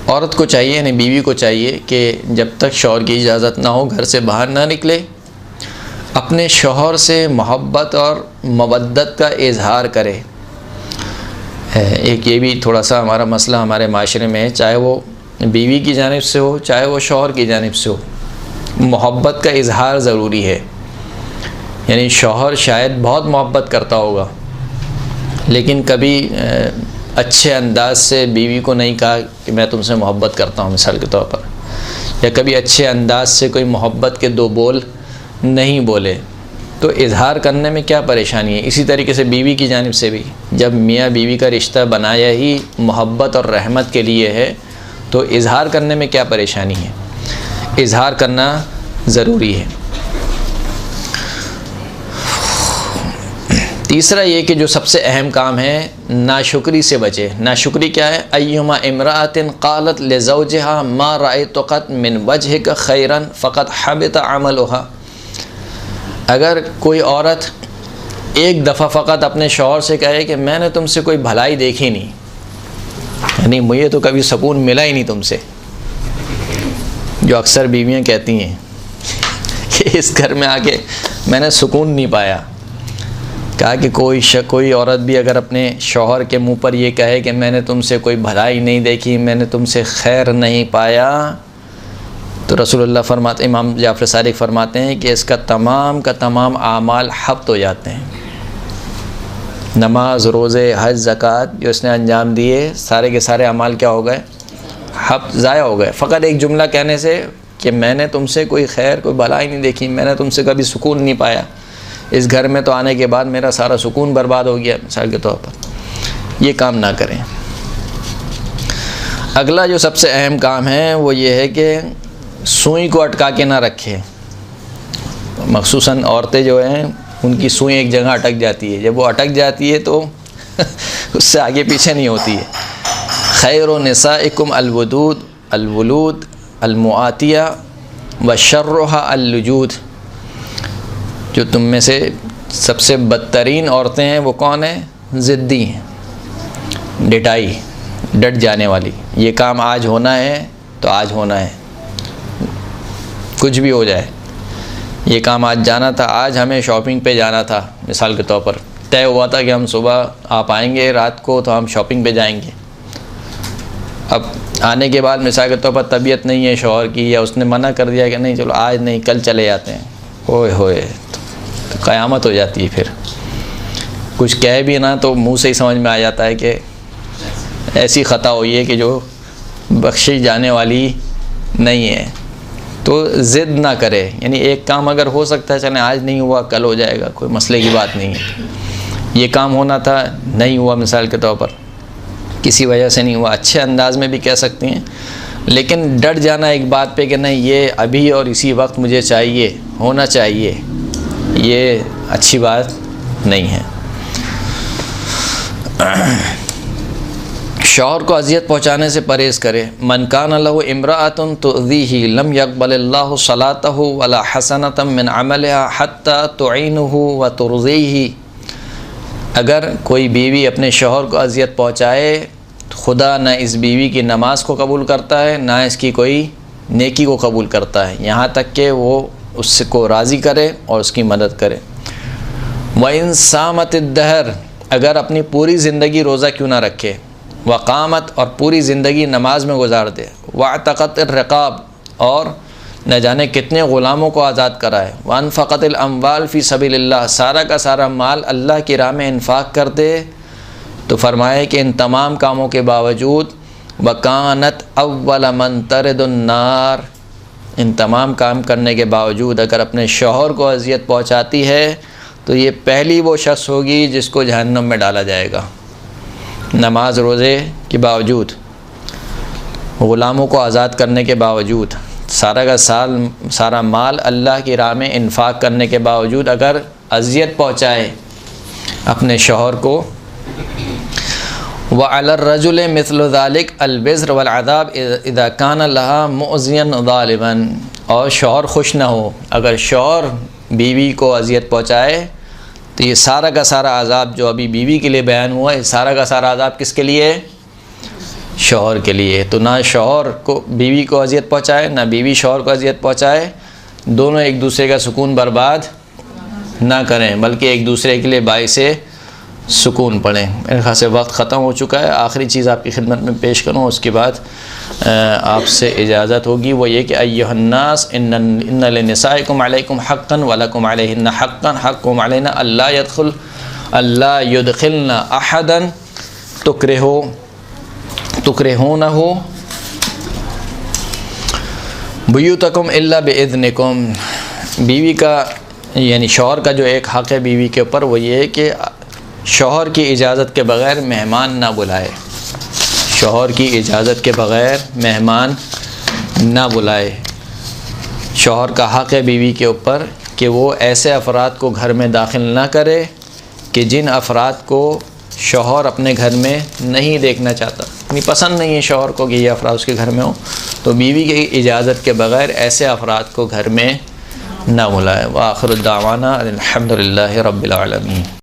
औरत को चाहिए, यानी बीवी को चाहिए कि जब तक शौहर की इजाज़त ना हो घर से बाहर ना निकले, अपने शौहर से मोहब्बत और मवद्दत का इजहार करे। एक ये भी थोड़ा सा हमारा मसला हमारे माशरे में है, चाहे वो बीवी की जानिब से हो चाहे वो शौहर की जानिब से हो, मोहब्बत का इजहार ज़रूरी है। यानी शौहर शायद बहुत मोहब्बत करता होगा लेकिन कभी अच्छे अंदाज से बीवी को नहीं कहा कि मैं तुमसे मोहब्बत करता हूँ मिसाल के तौर पर, या कभी अच्छे अंदाज से कोई मोहब्बत के दो बोल नहीं बोले, तो इजहार करने में क्या परेशानी है। इसी तरीके से बीवी की जानिब से भी जब मियाँ बीवी का रिश्ता बनाया ही मोहब्बत और रहमत के लिए है तो इजहार करने में क्या परेशानी है। इजहार करना ज़रूरी है। तीसरा ये कि जो सबसे अहम काम है नाशुक्री से बचे। नाशुक्री क्या है? अय्युमा इमरातिन क़ालत लिज़ौजिहा मा रअयतु क़त मिन वजहिका खैरन फ़क़द हबिता अमलुहा। अगर कोई औरत एक दफ़ा फ़क़त अपने शौहर से कहे कि मैंने तुमसे कोई भलाई देखी नहीं, यानी मुझे तो कभी सुकून मिला ही नहीं तुमसे, जो अक्सर बीवियाँ कहती हैं कि इस घर में आके मैंने सुकून नहीं पाया। कहा कि कोई औरत भी अगर अपने शौहर के मुंह पर ये कहे कि मैंने तुमसे कोई भलाई नहीं देखी, मैंने तुमसे खैर नहीं पाया, तो रसूलुल्लाह फरमाते, इमाम जाफ़र सादिक़ फरमाते हैं कि इसका तमाम का तमाम आमाल हब्त हो जाते हैं। नमाज, रोज़े, हज, ज़कात जो इसने अंजाम दिए सारे के सारे अमाल क्या हो गए? हब्त, ज़ाया हो गए। फ़कत एक जुमला कहने से कि मैंने तुमसे कोई खैर कोई भलाई नहीं देखी, मैंने तुमसे कभी सुकून नहीं पाया, इस घर में तो आने के बाद मेरा सारा सुकून बर्बाद हो गया, मिसाल के तौर पर, ये काम ना करें। अगला जो सबसे अहम काम है वो ये है कि सुई को अटका के ना रखें। मखसूसन औरतें जो हैं उनकी सुई एक जगह अटक जाती है, जब वो अटक जाती है तो उससे आगे पीछे नहीं होती है। खैरु निसाइकुम अलवदूद अलवलूद अलमुआतिया व शर्रुहा अल्लुजूद। जो तुम में से सबसे बदतरीन औरतें हैं वो कौन है? ज़िद्दी हैं, डिटाई, डट जाने वाली। ये काम आज होना है तो आज होना है, कुछ भी हो जाए। ये काम आज जाना था, आज हमें शॉपिंग पे जाना था, मिसाल के तौर पर तय हुआ था कि हम सुबह आप आएंगे, रात को तो हम शॉपिंग पे जाएंगे, अब आने के बाद मिसाल के तौर पर तबीयत नहीं है शौहर की, या उसने मना कर दिया कि नहीं चलो आज नहीं कल चले जाते हैं, ओए होए तो क़यामत हो जाती है। फिर कुछ कह भी ना तो मुंह से ही समझ में आ जाता है कि ऐसी ख़ता हुई है कि जो बख्शी जाने वाली नहीं है। तो ज़िद ना करे, यानी एक काम अगर हो सकता है चले आज नहीं हुआ कल हो जाएगा, कोई मसले की बात नहीं है। ये काम होना था नहीं हुआ, मिसाल के तौर पर किसी वजह से नहीं हुआ, अच्छे अंदाज में भी कह सकती हैं, लेकिन डट जाना एक बात पे कि नहीं ये अभी और इसी वक्त मुझे चाहिए, होना चाहिए, ये अच्छी बात नहीं है। शौहर को अजियत पहुँचाने से परहेज़ करे। मन कान लहु इम्राअतुन तुअज़ीही लम यक़बलिल्लाहु सलातहु वला हसनतम मिन अमलिहा हत्ता तुईनुहु व तुरज़ीही। अगर कोई बीवी अपने शौहर को अजियत पहुँचाए तो खुदा न इस बीवी की नमाज को कबूल करता है, ना इसकी कोई नेकी को कबूल करता है, यहाँ तक कि वो उसको राज़ी करे और उसकी मदद करे। व इन सामत दहर, अगर अपनी पूरी ज़िंदगी रोज़ा क्यों ना रखे, वक़ामत और पूरी ज़िंदगी नमाज में गुजार दे, वअतक़त रक़ाब और न जाने कितने ग़ुलामों को आज़ाद कराए, वअनफ़क़तिल अम्वाल फ़ी सबीलिल्लाह, सारा का सारा माल अल्लाह की राह में इन्फ़ाक़ कर दे, तो फरमाए कि इन तमाम कामों के बावजूद वकानत अव्वल मन तरदुन नार, इन तमाम काम करने के बावजूद अगर अपने शौहर को अज़ियत पहुँचाती है तो ये पहली वो शख्स होगी जिसको जहन्नम में डाला जाएगा। नमाज रोज़े के बावजूद, ग़ुलामों को आज़ाद करने के बावजूद, सारा का सारा माल अल्लाह की राह में इन्फ़ाक़ करने के बावजूद अगर अज़ियत पहुँचाए अपने शौहर को, व अलर रजुल मिस्लु ज़ालिक अलबिज़्र वल अज़ाब इज़ा कान लहा मुअज़ियन ज़ालिमन, और शौहर खुश ना हो अगर शौहर बीवी को अज़ियत पहुँचाए तो ये सारा का सारा अज़ाब जो अभी बीवी के लिए बयान हुआ है, सारा का सारा अज़ाब किसके लिए, शौहर के लिए। तो ना शौहर को बीवी को अज़ियत पहुँचाए, ना बीवी शौहर को अज़ियत पहुँचाए, दोनों एक दूसरे का सुकून बर्बाद ना करें, बल्कि एक दूसरे के लिए बाइसे सुकून पड़ें। मेरे ख़्याल से वक्त ख़त्म हो चुका है। आखिरी चीज़ आपकी खिदमत में पेश करूँ, उसके बाद आपसे इजाज़त होगी, वो ये कि अय्युहन्नास इन्ना लिनिसाइकुम अलैकुम हक़्क़न व लकुम अलैहिन्ना हक़्क़न हक़्क़ुम अलैना अल्ला युदखिलना अहदन तुकरहूनहु बुयूतकुम इल्ला बिइज़्निकुम। बीवी का यानी शौहर का जो एक हक़ है बीवी के ऊपर, वो ये है कि शौहर की इजाज़त के बग़ैर मेहमान ना बुलाए, शौहर की इजाज़त के बग़ैर मेहमान ना बुलाए। शौहर का हक़ है बीवी के ऊपर कि वो ऐसे अफराद को घर में दाखिल ना करे कि जिन अफराद को शौहर अपने घर में नहीं देखना चाहता, नहीं पसंद नहीं है शौहर को कि ये अफराद उसके घर में हो, तो बीवी की इजाज़त के बग़ैर ऐसे अफराद को घर में ना बुलाए। व आखिर दावाना अल्हम्दुलिल्लाहि रब्बिल आलमीन।